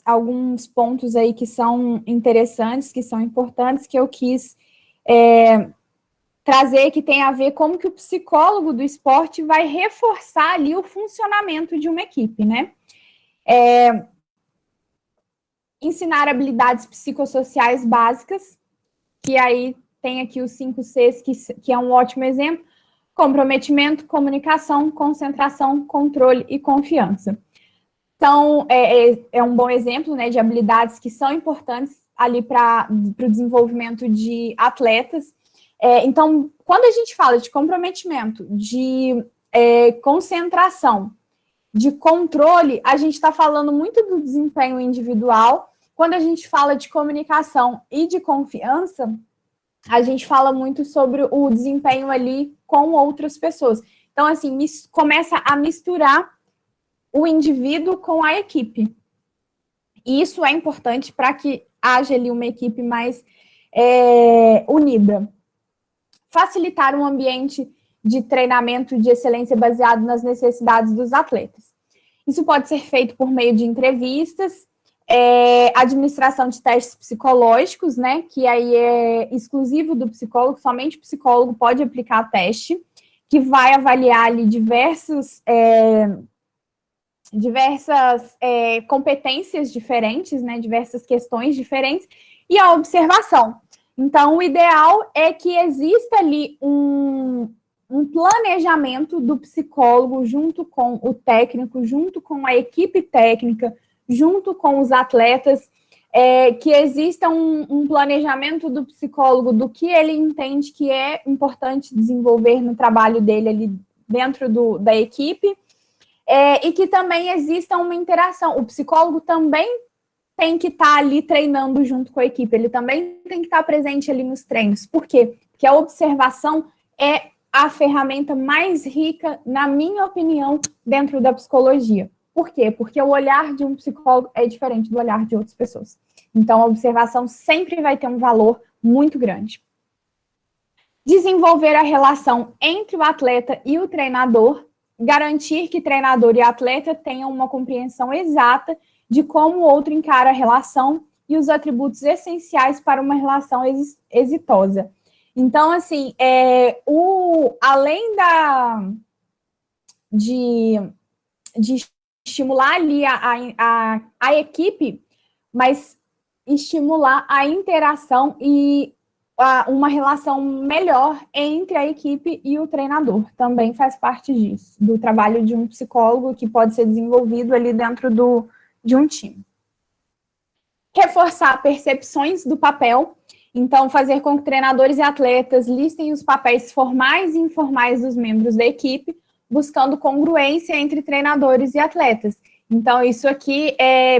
Alguns pontos aí que são interessantes, que são importantes, que eu quis trazer, que tem a ver como que o psicólogo do esporte vai reforçar ali o funcionamento de uma equipe, né? Ensinar habilidades psicossociais básicas, que aí tem aqui os 5 Cs, que é um ótimo exemplo: comprometimento, comunicação, concentração, controle e confiança. Então, é um bom exemplo, né, de habilidades que são importantes ali para o desenvolvimento de atletas. Então, quando a gente fala de comprometimento, de concentração, de controle, a gente está falando muito do desempenho individual, quando a gente fala de comunicação e de confiança, a gente fala muito sobre o desempenho ali com outras pessoas. Então, assim, começa a misturar o indivíduo com a equipe. E isso é importante para que haja ali uma equipe mais unida. Facilitar um ambiente de treinamento de excelência baseado nas necessidades dos atletas. Isso pode ser feito por meio de entrevistas, administração de testes psicológicos, né, que aí é exclusivo do psicólogo, somente o psicólogo pode aplicar teste, que vai avaliar ali diversas competências diferentes, né, diversas questões diferentes, e a observação. Então, o ideal é que exista ali um planejamento do psicólogo junto com o técnico, junto com a equipe técnica, junto com os atletas, que exista um planejamento do psicólogo do que ele entende que é importante desenvolver no trabalho dele ali dentro da equipe, e que também exista uma interação. O psicólogo também tem que estar ali treinando junto com a equipe, ele também tem que estar presente ali nos treinos. Por quê? Porque a observação é a ferramenta mais rica, na minha opinião, dentro da psicologia. Por quê? Porque o olhar de um psicólogo é diferente do olhar de outras pessoas. Então, a observação sempre vai ter um valor muito grande. Desenvolver a relação entre o atleta e o treinador, garantir que treinador e atleta tenham uma compreensão exata de como o outro encara a relação e os atributos essenciais para uma relação exitosa. Então, assim, além de estimular ali a equipe, mas estimular a interação e uma relação melhor entre a equipe e o treinador. Também faz parte disso, do trabalho de um psicólogo que pode ser desenvolvido ali dentro de um time. Reforçar percepções do papel. Então, fazer com que treinadores e atletas listem os papéis formais e informais dos membros da equipe, buscando congruência entre treinadores e atletas. Então, isso aqui,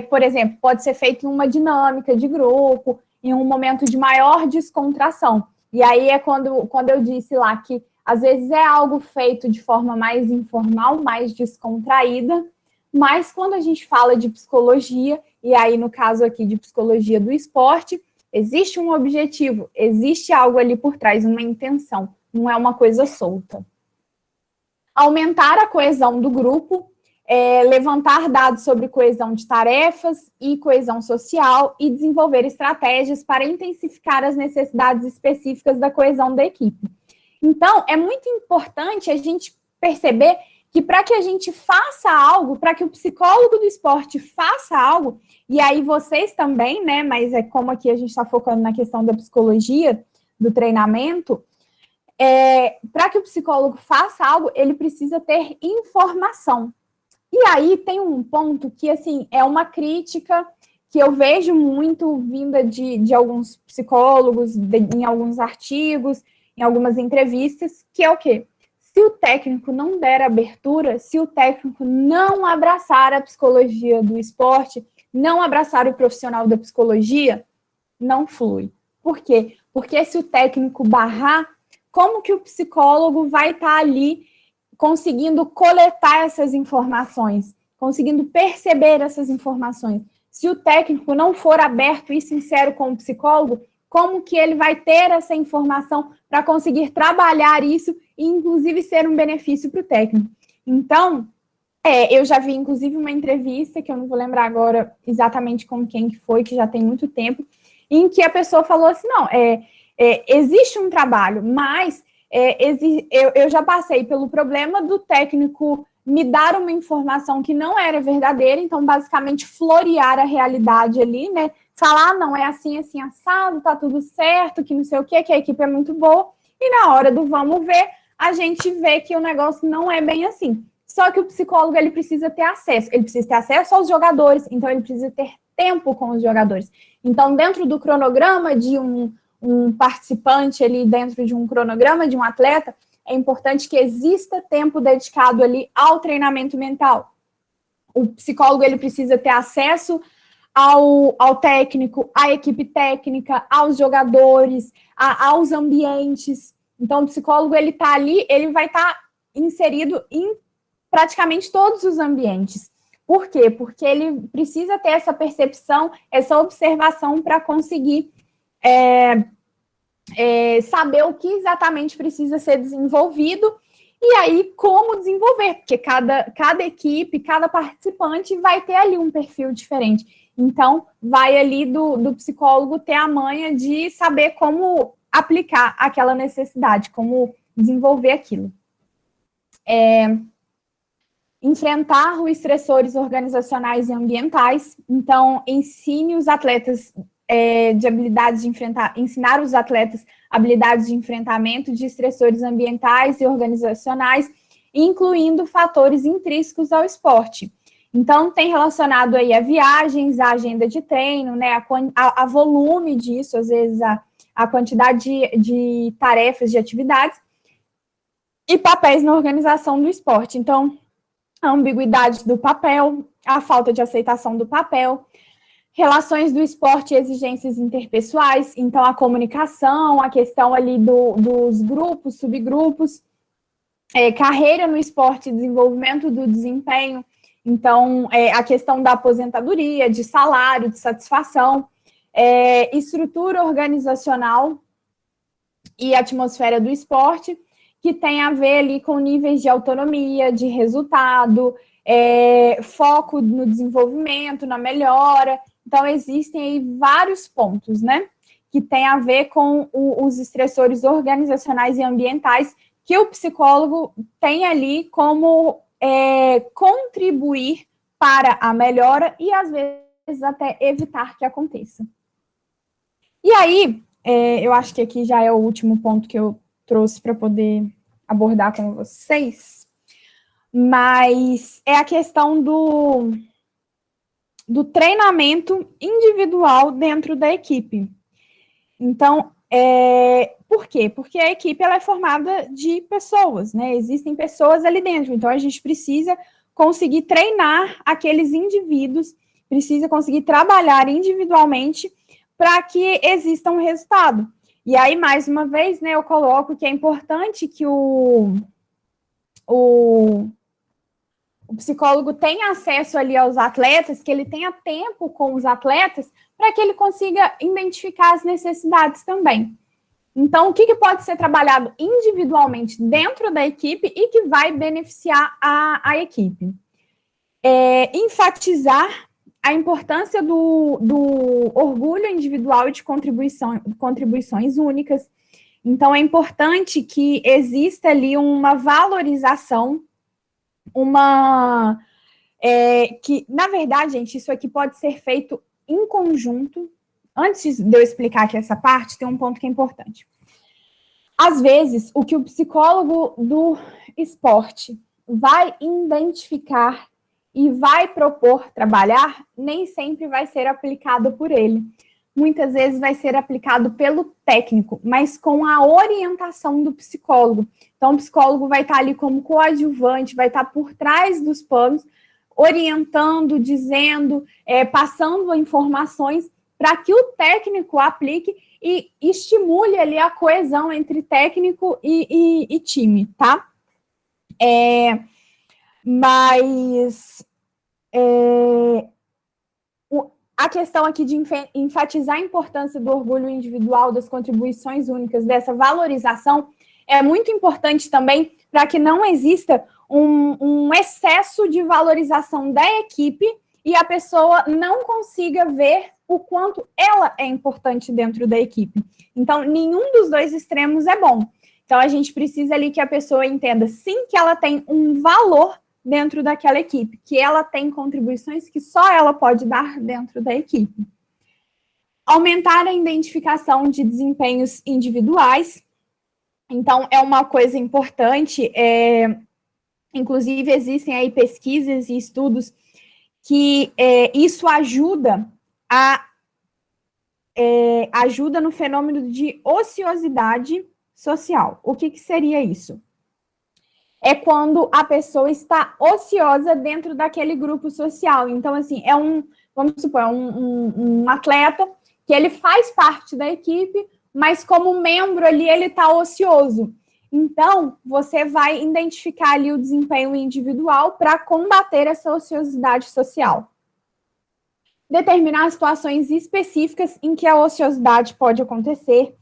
por exemplo, pode ser feito em uma dinâmica de grupo, em um momento de maior descontração. E aí é quando eu disse lá que, às vezes, é algo feito de forma mais informal, mais descontraída, mas quando a gente fala de psicologia, e aí no caso aqui de psicologia do esporte, existe um objetivo, existe algo ali por trás, uma intenção, não é uma coisa solta. Aumentar a coesão do grupo, levantar dados sobre coesão de tarefas e coesão social e desenvolver estratégias para intensificar as necessidades específicas da coesão da equipe. Então, é muito importante a gente perceber que para que a gente faça algo, para que o psicólogo do esporte faça algo, e aí vocês também, né, mas é como aqui a gente está focando na questão da psicologia, do treinamento, para que o psicólogo faça algo, ele precisa ter informação. E aí tem um ponto que, assim, é uma crítica que eu vejo muito vinda de alguns psicólogos, em alguns artigos, em algumas entrevistas, que é o quê? Se o técnico não der abertura, se o técnico não abraçar a psicologia do esporte, não abraçar o profissional da psicologia, não flui. Por quê? Porque se o técnico barrar, como que o psicólogo vai estar ali conseguindo coletar essas informações, conseguindo perceber essas informações? Se o técnico não for aberto e sincero com o psicólogo, como que ele vai ter essa informação para conseguir trabalhar isso e, inclusive, ser um benefício para o técnico? Então, eu já vi, inclusive, uma entrevista, que eu não vou lembrar agora exatamente com quem que foi, que já tem muito tempo, em que a pessoa falou assim, não, existe um trabalho, mas eu já passei pelo problema do técnico me dar uma informação que não era verdadeira, então, basicamente, florear a realidade ali, né? Falar, não, é assim, assim, assado, tá tudo certo, que não sei o quê, que a equipe é muito boa, e na hora do vamos ver, a gente vê que o negócio não é bem assim. Só que o psicólogo, ele precisa ter acesso aos jogadores, então ele precisa ter tempo com os jogadores. Então, dentro do cronograma de um participante ali, dentro de um cronograma de um atleta, é importante que exista tempo dedicado ali ao treinamento mental. O psicólogo, ele precisa ter acesso ao técnico, à equipe técnica, aos jogadores, aos ambientes. Então, o psicólogo, ele está ali, ele vai estar inserido em praticamente todos os ambientes. Por quê? Porque ele precisa ter essa percepção, essa observação para conseguir saber o que exatamente precisa ser desenvolvido e aí como desenvolver, porque cada equipe, cada participante vai ter ali um perfil diferente. Então, vai ali do psicólogo ter a manha de saber como aplicar aquela necessidade, como desenvolver aquilo. Enfrentar os estressores organizacionais e ambientais. Então, ensine os atletas de habilidades de ensinar os atletas habilidades de enfrentamento de estressores ambientais e organizacionais, incluindo fatores intrínsecos ao esporte. Então, tem relacionado aí a viagens, a agenda de treino, né, a volume disso, às vezes a quantidade de tarefas, de atividades, e papéis na organização do esporte. Então, a ambiguidade do papel, a falta de aceitação do papel, relações do esporte e exigências interpessoais, então a comunicação, a questão ali dos grupos, subgrupos, carreira no esporte, desenvolvimento do desempenho, então a questão da aposentadoria, de salário, de satisfação, estrutura organizacional e atmosfera do esporte, que tem a ver ali com níveis de autonomia, de resultado, foco no desenvolvimento, na melhora. Então, existem aí vários pontos, né, que tem a ver com os estressores organizacionais e ambientais que o psicólogo tem ali como contribuir para a melhora e, às vezes, até evitar que aconteça. E aí, eu acho que aqui já é o último ponto que eu trouxe para poder abordar com vocês, mas é a questão do treinamento individual dentro da equipe. Então, por quê? Porque a equipe ela é formada de pessoas, né? Existem pessoas ali dentro, então a gente precisa conseguir treinar aqueles indivíduos, precisa conseguir trabalhar individualmente para que exista um resultado. E aí, mais uma vez, né, eu coloco que é importante que o psicólogo tenha acesso ali aos atletas, que ele tenha tempo com os atletas, para que ele consiga identificar as necessidades também. Então, o que pode ser trabalhado individualmente dentro da equipe e que vai beneficiar a equipe? Enfatizar a importância do orgulho individual e de contribuições únicas. Então, é importante que exista ali uma valorização, que, na verdade, gente, isso aqui pode ser feito em conjunto. Antes de eu explicar aqui essa parte, tem um ponto que é importante. Às vezes, o que o psicólogo do esporte vai identificar e vai propor trabalhar, nem sempre vai ser aplicado por ele. Muitas vezes vai ser aplicado pelo técnico, mas com a orientação do psicólogo. Então, o psicólogo vai estar ali como coadjuvante, vai estar por trás dos panos, orientando, dizendo, passando informações para que o técnico aplique e estimule ali a coesão entre técnico e time, tá? Mas a questão aqui de enfatizar a importância do orgulho individual, das contribuições únicas, dessa valorização, é muito importante também para que não exista um excesso de valorização da equipe e a pessoa não consiga ver o quanto ela é importante dentro da equipe. Então, nenhum dos dois extremos é bom. Então, a gente precisa ali que a pessoa entenda, sim, que ela tem um valor dentro daquela equipe, que ela tem contribuições que só ela pode dar dentro da equipe. Aumentar a identificação de desempenhos individuais. Então, é uma coisa importante, inclusive existem aí pesquisas e estudos que isso ajuda no fenômeno de ociosidade social. O que seria isso? É quando a pessoa está ociosa dentro daquele grupo social. Então, assim, vamos supor, um atleta que ele faz parte da equipe, mas como membro ali ele está ocioso. Então, você vai identificar ali o desempenho individual para combater essa ociosidade social. Determinar situações específicas em que a ociosidade pode acontecer.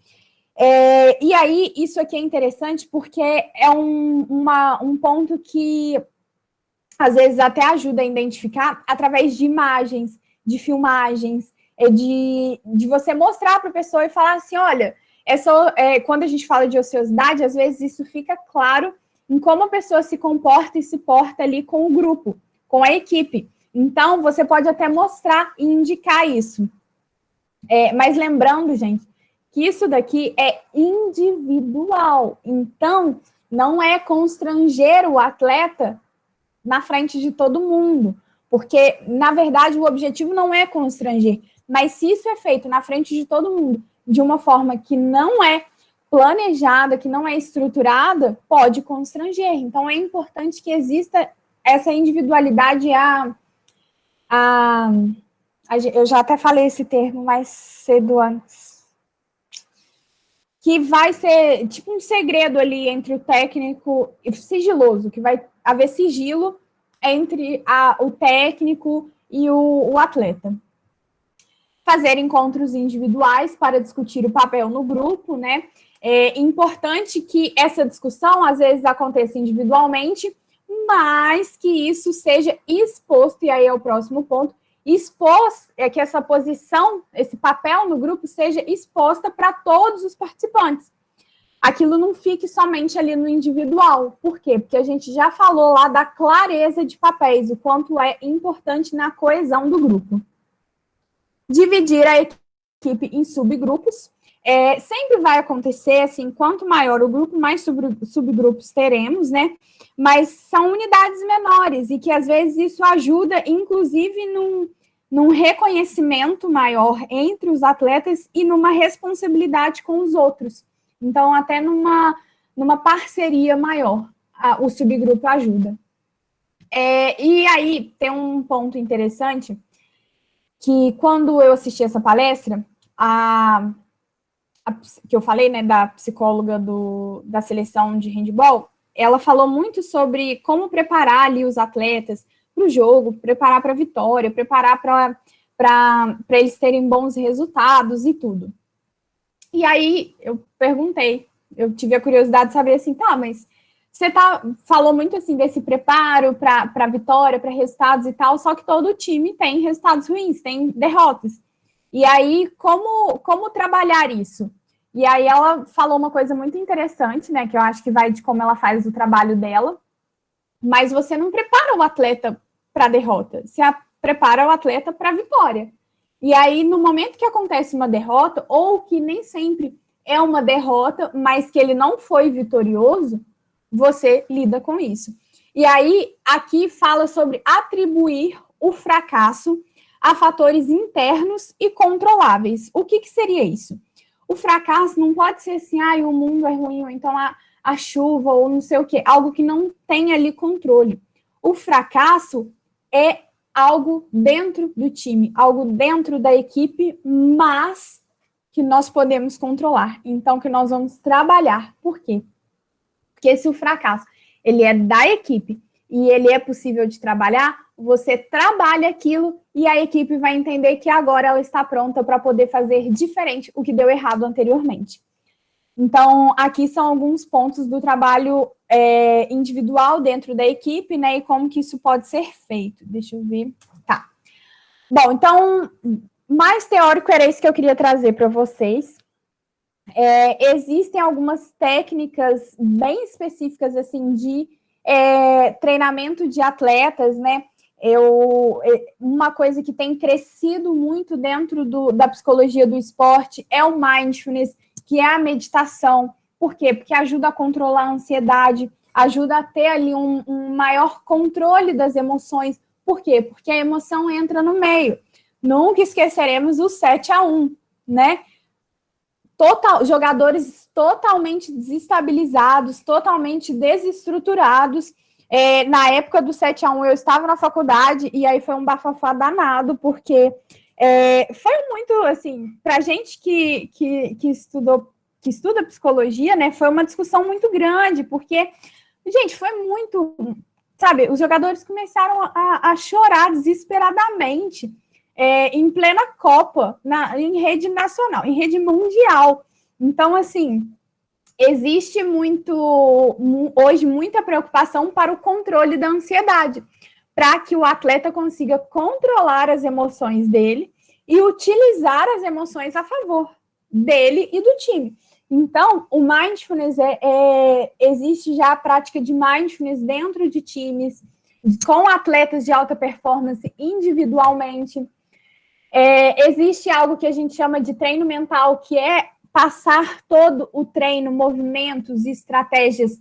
E aí, isso aqui é interessante porque é um ponto que às vezes até ajuda a identificar através de imagens, de filmagens, de você mostrar para a pessoa e falar assim, olha, quando a gente fala de ociosidade, às vezes isso fica claro em como a pessoa se comporta e se porta ali com o grupo, com a equipe. Então, você pode até mostrar e indicar isso. Mas lembrando, gente, que isso daqui é individual. Então, não é constranger o atleta na frente de todo mundo. Porque, na verdade, o objetivo não é constranger. Mas se isso é feito na frente de todo mundo, de uma forma que não é planejada, que não é estruturada, pode constranger. Então, é importante que exista essa individualidade. Eu já até falei esse termo mais cedo antes. Que vai ser tipo um segredo ali entre o técnico e sigiloso, que vai haver sigilo entre o técnico e o atleta. Fazer encontros individuais para discutir o papel no grupo, né? É importante que essa discussão, às vezes, aconteça individualmente, mas que isso seja exposto, e aí é o próximo ponto, que essa posição, esse papel no grupo seja exposta para todos os participantes. Aquilo não fique somente ali no individual. Por quê? Porque a gente já falou lá da clareza de papéis, o quanto é importante na coesão do grupo. Dividir a equipe em subgrupos. Sempre vai acontecer, assim, quanto maior o grupo, mais subgrupos teremos, né? Mas são unidades menores e que, às vezes, isso ajuda, inclusive, num reconhecimento maior entre os atletas e numa responsabilidade com os outros. Então, até numa parceria maior, o subgrupo ajuda. E aí, tem um ponto interessante, que quando eu assisti essa palestra, que eu falei, né, da psicóloga da seleção de handball, ela falou muito sobre como preparar ali os atletas para o jogo, preparar para a vitória, preparar para eles terem bons resultados e tudo. E aí eu perguntei, eu tive a curiosidade de saber assim, tá, mas você falou muito assim desse preparo para a vitória, para resultados e tal, só que todo time tem resultados ruins, tem derrotas. E aí, como trabalhar isso? E aí ela falou uma coisa muito interessante, né, que eu acho que vai de como ela faz o trabalho dela, mas você não prepara o atleta para a derrota, você prepara o atleta para a vitória. E aí, no momento que acontece uma derrota, ou que nem sempre é uma derrota, mas que ele não foi vitorioso, você lida com isso. E aí, aqui fala sobre atribuir o fracasso a fatores internos e controláveis. O que seria isso? O fracasso não pode ser assim, o mundo é ruim, ou então a chuva, ou não sei o quê, algo que não tem ali controle. O fracasso é algo dentro do time, algo dentro da equipe, mas que nós podemos controlar. Então, que nós vamos trabalhar. Por quê? Porque se o fracasso ele é da equipe e ele é possível de trabalhar, você trabalha aquilo e a equipe vai entender que agora ela está pronta para poder fazer diferente o que deu errado anteriormente. Então, aqui são alguns pontos do trabalho individual dentro da equipe, né? E como que isso pode ser feito. Deixa eu ver. Tá. Bom, então, mais teórico era isso que eu queria trazer para vocês. Existem algumas técnicas bem específicas, assim, de treinamento de atletas, né? Uma coisa que tem crescido muito dentro da psicologia do esporte é o mindfulness, que é a meditação. Por quê? Porque ajuda a controlar a ansiedade, ajuda a ter ali um maior controle das emoções. Por quê? Porque a emoção entra no meio. Nunca esqueceremos o 7-1, né? Jogadores totalmente desestabilizados, totalmente desestruturados, Na época do 7-1, eu estava na faculdade, e aí foi um bafafá danado, porque foi muito, assim, para gente que estuda psicologia, né, foi uma discussão muito grande, porque, gente, foi muito, sabe, os jogadores começaram a chorar desesperadamente em plena Copa, em rede nacional, em rede mundial. Então, assim, existe hoje muita preocupação para o controle da ansiedade, para que o atleta consiga controlar as emoções dele e utilizar as emoções a favor dele e do time. Então, o mindfulness existe já a prática de mindfulness dentro de times, com atletas de alta performance individualmente. Existe algo que a gente chama de treino mental, que é passar todo o treino, movimentos e estratégias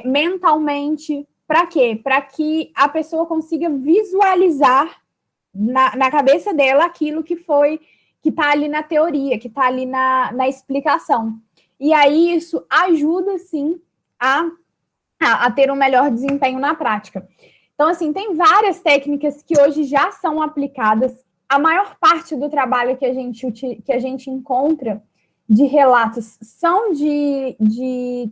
mentalmente. Para quê? Para que a pessoa consiga visualizar na cabeça dela aquilo que está ali na teoria, que está ali na explicação. E aí isso ajuda, sim, a ter um melhor desempenho na prática. Então, assim, tem várias técnicas que hoje já são aplicadas. A maior parte do trabalho que a gente encontra de relatos são de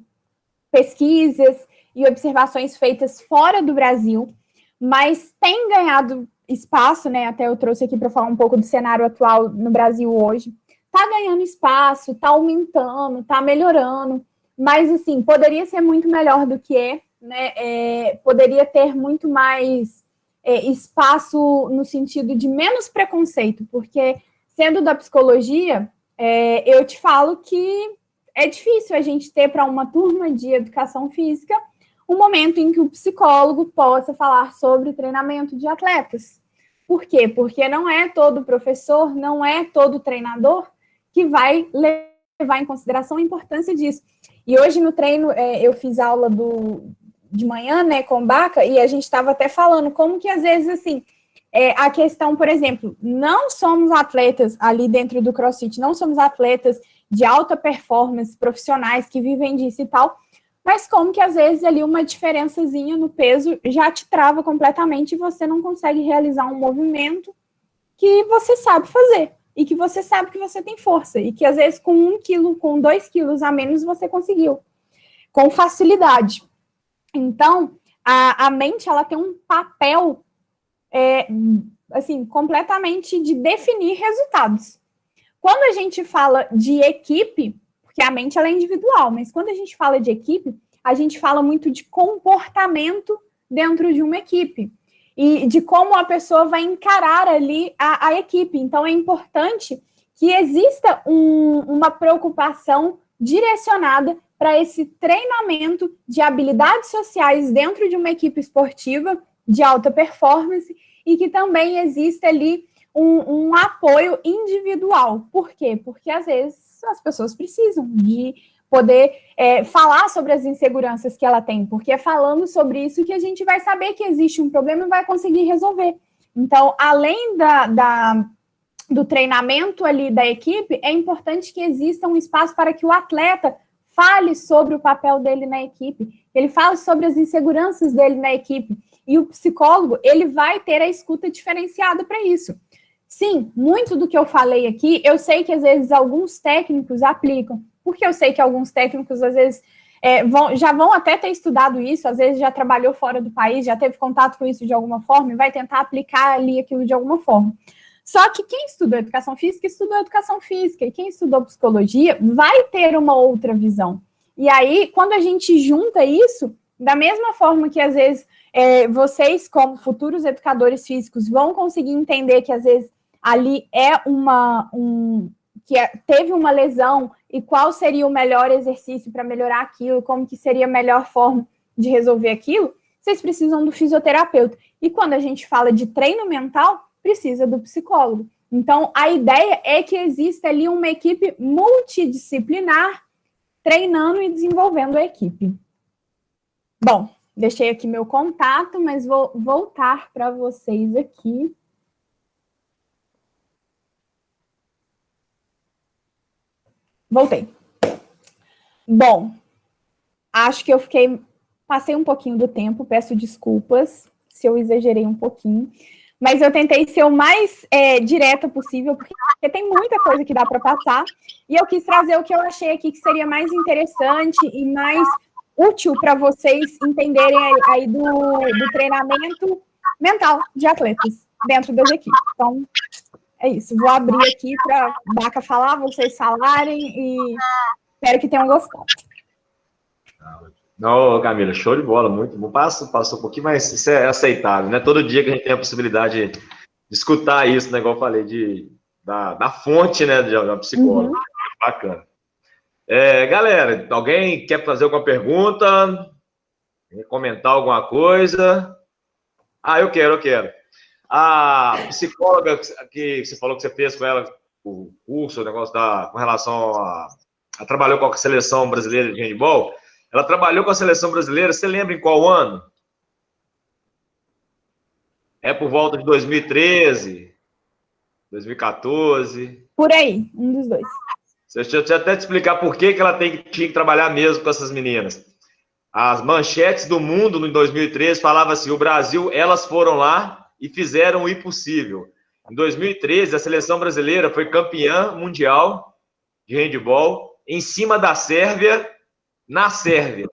pesquisas e observações feitas fora do Brasil, mas tem ganhado espaço, né? Até eu trouxe aqui para falar um pouco do cenário atual no Brasil hoje. Está ganhando espaço, está aumentando, está melhorando, mas, assim, poderia ser muito melhor do que né? Poderia ter muito mais espaço no sentido de menos preconceito, porque, sendo da psicologia, eu te falo que é difícil a gente ter para uma turma de educação física um momento em que o psicólogo possa falar sobre treinamento de atletas. Por quê? Porque não é todo professor, não é todo treinador que vai levar em consideração a importância disso. E hoje no treino, eu fiz aula de manhã, né, com o Baca, e a gente estava até falando como que, às vezes, assim, a questão, por exemplo, não somos atletas ali dentro do CrossFit, não somos atletas de alta performance, profissionais que vivem disso e tal, mas como que, às vezes, ali uma diferençazinha no peso já te trava completamente e você não consegue realizar um movimento que você sabe fazer e que você sabe que você tem força e que, às vezes, com 1 quilo, com 2 quilos a menos, você conseguiu, com facilidade. Então, a mente, ela tem um papel, assim, completamente de definir resultados. Quando a gente fala de equipe, porque a mente ela é individual, mas quando a gente fala de equipe, a gente fala muito de comportamento dentro de uma equipe e de como a pessoa vai encarar ali a equipe. Então, é importante que exista uma preocupação direcionada para esse treinamento de habilidades sociais dentro de uma equipe esportiva de alta performance e que também exista ali um apoio individual. Por quê? Porque, às vezes, as pessoas precisam de poder falar sobre as inseguranças que ela tem, porque é falando sobre isso que a gente vai saber que existe um problema e vai conseguir resolver. Então, além do treinamento ali da equipe, é importante que exista um espaço para que o atleta fale sobre o papel dele na equipe, ele fale sobre as inseguranças dele na equipe, e o psicólogo, ele vai ter a escuta diferenciada para isso. Sim, muito do que eu falei aqui, eu sei que às vezes alguns técnicos aplicam, porque eu sei que alguns técnicos às vezes já vão até ter estudado isso, às vezes já trabalhou fora do país, já teve contato com isso de alguma forma e vai tentar aplicar ali aquilo de alguma forma. Só que quem estudou educação física, estudou educação física, e quem estudou psicologia vai ter uma outra visão. E aí, quando a gente junta isso, da mesma forma que às vezes vocês, como futuros educadores físicos, vão conseguir entender que às vezes ali teve uma lesão e qual seria o melhor exercício para melhorar aquilo, como que seria a melhor forma de resolver aquilo, vocês precisam do fisioterapeuta. E quando a gente fala de treino mental, precisa do psicólogo. Então, a ideia é que exista ali uma equipe multidisciplinar treinando e desenvolvendo a equipe. Bom, deixei aqui meu contato, mas vou voltar para vocês aqui. Voltei. Bom, acho que eu fiquei passei um pouquinho do tempo, peço desculpas se eu exagerei um pouquinho, mas eu tentei ser o mais direta possível, porque tem muita coisa que dá para passar, e eu quis trazer o que eu achei aqui que seria mais interessante e mais útil para vocês entenderem aí do treinamento mental de atletas dentro das equipes. Então, é isso. Vou abrir aqui para Baca falar, vocês falarem, e espero que tenham gostado. Não, Camila, show de bola, muito bom. Passou um pouquinho, mas isso é aceitável, né? Todo dia que a gente tem a possibilidade de escutar isso, né? Igual eu falei, da fonte, né? De uma psicóloga. Uhum. Bacana. Galera, alguém quer fazer alguma pergunta? Quer comentar alguma coisa? Eu quero. A psicóloga que você falou que você fez com ela, o curso, o negócio com relação a trabalhou com a seleção brasileira de handebol, ela trabalhou com a seleção brasileira, você lembra em qual ano? É por volta de 2013, 2014? Por aí, um dos dois. Deixa eu até te explicar por que ela tinha que trabalhar mesmo com essas meninas. As manchetes do mundo, em 2013, falavam assim, o Brasil, elas foram lá e fizeram o impossível. Em 2013, a seleção brasileira foi campeã mundial de handebol em cima da Sérvia, na Sérvia.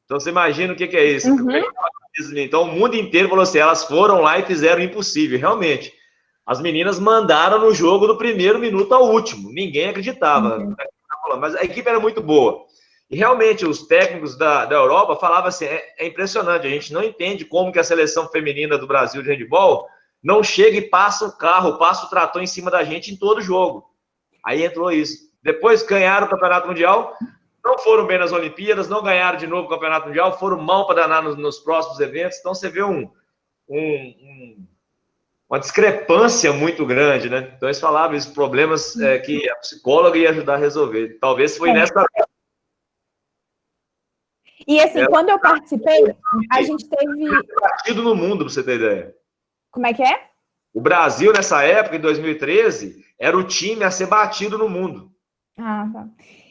Então, você imagina o que é isso. Uhum. Então, o mundo inteiro falou assim, elas foram lá e fizeram o impossível. Realmente, as meninas mandaram no jogo do primeiro minuto ao último. Ninguém acreditava. Uhum. Mas a equipe era muito boa. E, realmente, os técnicos da Europa falavam assim, é impressionante, a gente não entende como que a seleção feminina do Brasil de handebol não chega e passa o carro, passa o trator em cima da gente em todo jogo. Aí entrou isso. Depois ganharam o Campeonato Mundial, não foram bem nas Olimpíadas, não ganharam de novo o Campeonato Mundial, foram mal para danar nos próximos eventos. Então, você vê uma discrepância muito grande, né? Então, eles falavam esses problemas que a psicóloga ia ajudar a resolver. Talvez foi nessa... E, assim, quando eu participei, a gente teve... Batido no mundo, para você ter ideia. Como é que é? O Brasil, nessa época, em 2013, era o time a ser batido no mundo. Tá.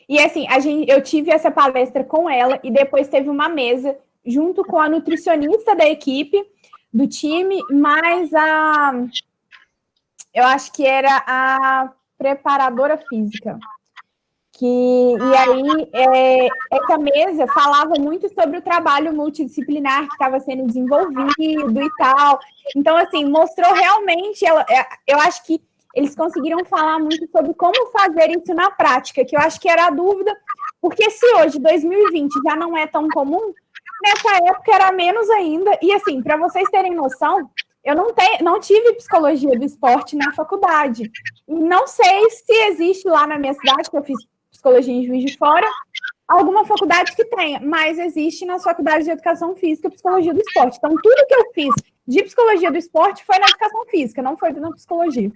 E, assim, eu tive essa palestra com ela e depois teve uma mesa junto com a nutricionista da equipe, do time, mais eu acho que era a preparadora física. E aí, essa mesa falava muito sobre o trabalho multidisciplinar que estava sendo desenvolvido e tal. Então, assim, mostrou realmente, eu acho que eles conseguiram falar muito sobre como fazer isso na prática, que eu acho que era a dúvida, porque se hoje, 2020, já não é tão comum, nessa época era menos ainda. E, assim, para vocês terem noção, eu não tive psicologia do esporte na faculdade. E não sei se existe lá na minha cidade, que eu fiz psicologia em Juiz de Fora, alguma faculdade que tenha, mas existe nas faculdades de educação física psicologia do esporte. Então, tudo que eu fiz de psicologia do esporte foi na educação física, não foi na psicologia.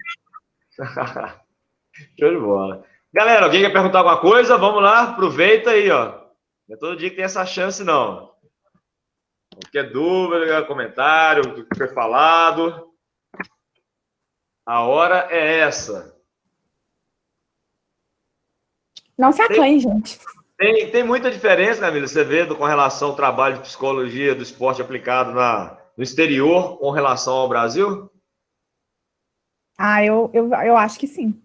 Show de bola. Galera, alguém quer perguntar alguma coisa? Vamos lá, aproveita aí, ó. Não é todo dia que tem essa chance, não. Qualquer dúvida, comentário, o que foi falado. A hora é essa. Não se acanhe, gente. Tem muita diferença, Camila, você vê com relação ao trabalho de psicologia do esporte aplicado no exterior com relação ao Brasil? Eu acho que sim.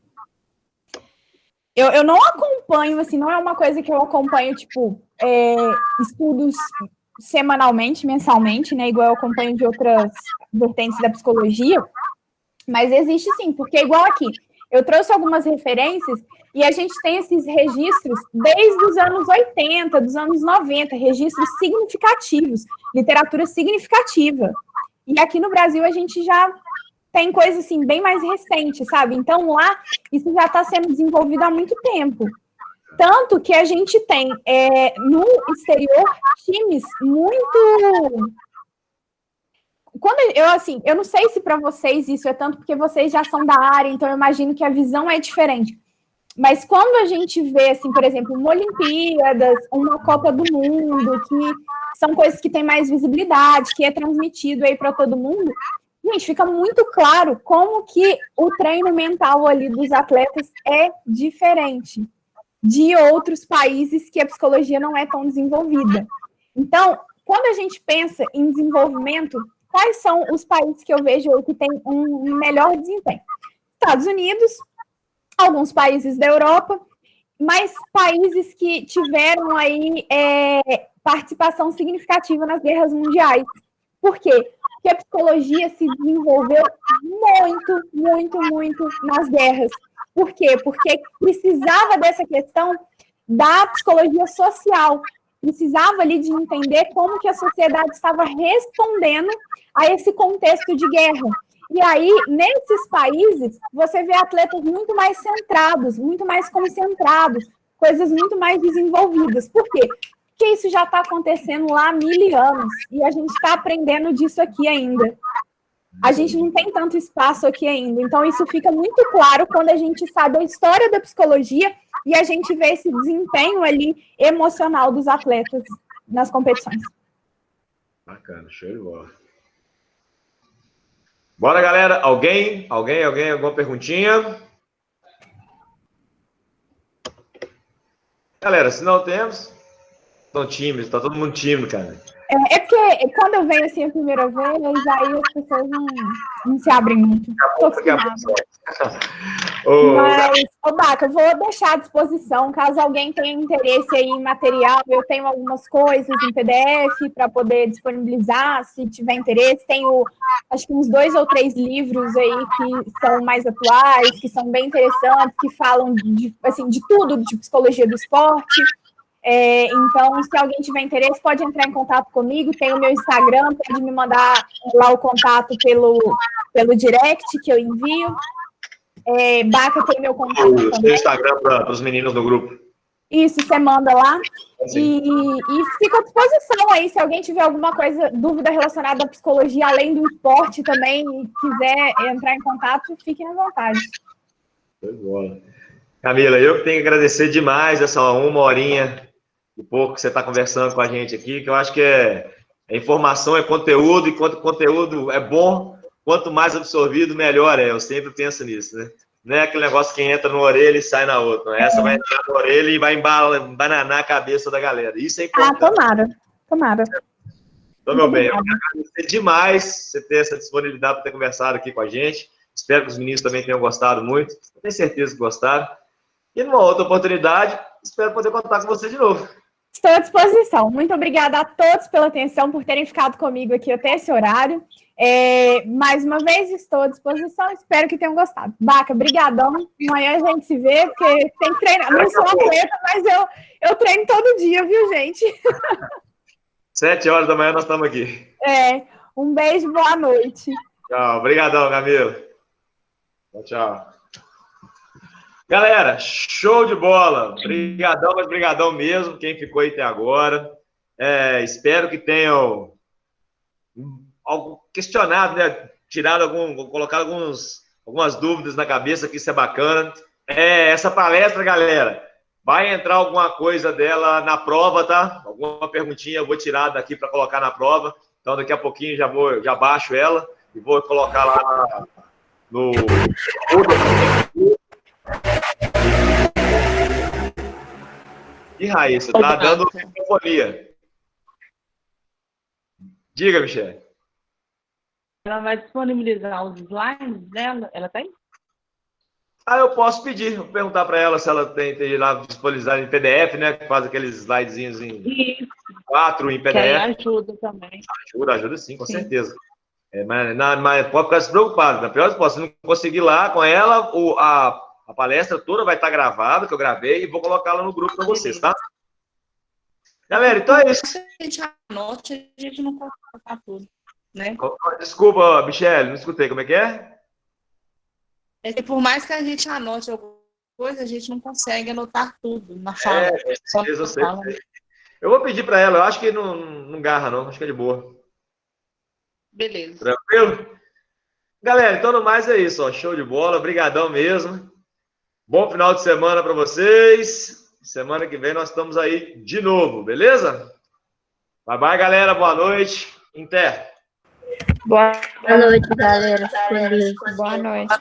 Eu não acompanho, assim, não é uma coisa que eu acompanho, tipo, estudos semanalmente, mensalmente, né, igual eu acompanho de outras vertentes da psicologia, mas existe sim, porque igual aqui, eu trouxe algumas referências e a gente tem esses registros desde os anos 80, dos anos 90, registros significativos, literatura significativa. E aqui no Brasil a gente já tem coisa assim bem mais recente, sabe? Então lá isso já está sendo desenvolvido há muito tempo. Tanto que a gente tem no exterior times muito... Eu não sei se para vocês isso é tanto porque vocês já são da área, então eu imagino que a visão é diferente. Mas quando a gente vê, assim, por exemplo, uma Olimpíadas, uma Copa do Mundo, que são coisas que têm mais visibilidade, que é transmitido aí para todo mundo, gente, fica muito claro como que o treino mental ali dos atletas é diferente de outros países que a psicologia não é tão desenvolvida. Então, quando a gente pensa em desenvolvimento, quais são os países que eu vejo que têm um melhor desempenho? Estados Unidos, alguns países da Europa, mas países que tiveram aí participação significativa nas guerras mundiais. Por quê? Porque a psicologia se desenvolveu muito nas guerras. Por quê? Porque precisava dessa questão da psicologia social. Precisava ali de entender como que a sociedade estava respondendo a esse contexto de guerra. E aí, nesses países, você vê atletas muito mais centrados, muito mais concentrados, coisas muito mais desenvolvidas. Por quê? Porque isso já está acontecendo lá há 1000 anos e a gente está aprendendo disso aqui ainda. A gente não tem tanto espaço aqui ainda. Então, isso fica muito claro quando a gente sabe a história da psicologia e a gente vê esse desempenho ali emocional dos atletas nas competições. Bacana, show de bola. Bora, galera. Alguém? Alguma perguntinha? Galera, se não temos, estão tímidos, tá todo mundo tímido, cara. É porque quando eu venho assim a primeira vez, aí as pessoas não se abrem muito. Mas, Baca, eu vou deixar à disposição, caso alguém tenha interesse aí em material, eu tenho algumas coisas em PDF para poder disponibilizar, se tiver interesse. Tenho, acho que uns 2 ou 3 livros aí que são mais atuais, que são bem interessantes, que falam de tudo, de psicologia do esporte. Então, se alguém tiver interesse, pode entrar em contato comigo. Tem o meu Instagram, pode me mandar lá o contato pelo direct que eu envio. Baca tem meu contato também. O seu Instagram para os meninos do grupo. Isso, você manda lá. E fico à disposição aí, se alguém tiver alguma dúvida relacionada à psicologia, além do esporte também, e quiser entrar em contato, fiquem à vontade. Foi boa. Camila, eu tenho que agradecer demais essa 1 horinha e pouco que você está conversando com a gente aqui, que eu acho que informação é conteúdo, e quanto conteúdo é bom, quanto mais absorvido, melhor é. Eu sempre penso nisso, né? Não é aquele negócio que entra numa orelha e sai na outra. Não. Essa vai entrar na orelha e vai embananar a cabeça da galera. Isso é importante. Tomara. Então, meu bem, eu quero agradecer demais você ter essa disponibilidade para ter conversado aqui com a gente. Espero que os meninos também tenham gostado muito. Eu tenho certeza que gostaram. E numa outra oportunidade, espero poder contar com você de novo. Estou à disposição. Muito obrigada a todos pela atenção, por terem ficado comigo aqui até esse horário. Mais uma vez, estou à disposição. Espero que tenham gostado. Baca, brigadão. Amanhã a gente se vê, porque tem que treinar. Não sou atleta, mas eu treino todo dia, viu, gente? 7 horas da manhã nós estamos aqui. Um beijo, boa noite. Tchau. Obrigadão, Camila. Tchau. Galera, show de bola. Obrigadão, mas brigadão mesmo, quem ficou aí até agora. Espero que tenham questionado, né? Colocado algumas dúvidas na cabeça, que isso é bacana. Essa palestra, galera, vai entrar alguma coisa dela na prova, tá? Alguma perguntinha eu vou tirar daqui para colocar na prova. Então, daqui a pouquinho já baixo ela e vou colocar lá no... E Raíssa, tá dando microfonia. Diga, Michele. Ela vai disponibilizar os slides dela? Ela tem? Eu posso pedir, vou perguntar para ela se ela tem lá disponibilizado em PDF, né? Que faz aqueles slidezinhos em 4 em PDF. Que aí ajuda também. Ajuda sim, com certeza. Mas pode ficar despreocupado. Na pior hipótese, se não conseguir lá com ela, a palestra toda vai estar gravada, que eu gravei, e vou colocá-la no grupo para vocês, tá? Galera, então é isso. Se a gente anote, a gente não pode colocar tudo, né? Desculpa, Michele, não escutei. Como é que é? Por mais que a gente anote alguma coisa, a gente não consegue anotar tudo na fala. Eu sei. Eu vou pedir para ela, eu acho que não garra, não. Acho que é de boa. Beleza. Tranquilo? Galera, então no mais é isso, ó. Show de bola, brigadão mesmo. Bom final de semana para vocês. Semana que vem nós estamos aí de novo, beleza? Bye, bye, galera. Boa noite. Inter. Boa noite, galera. Boa noite.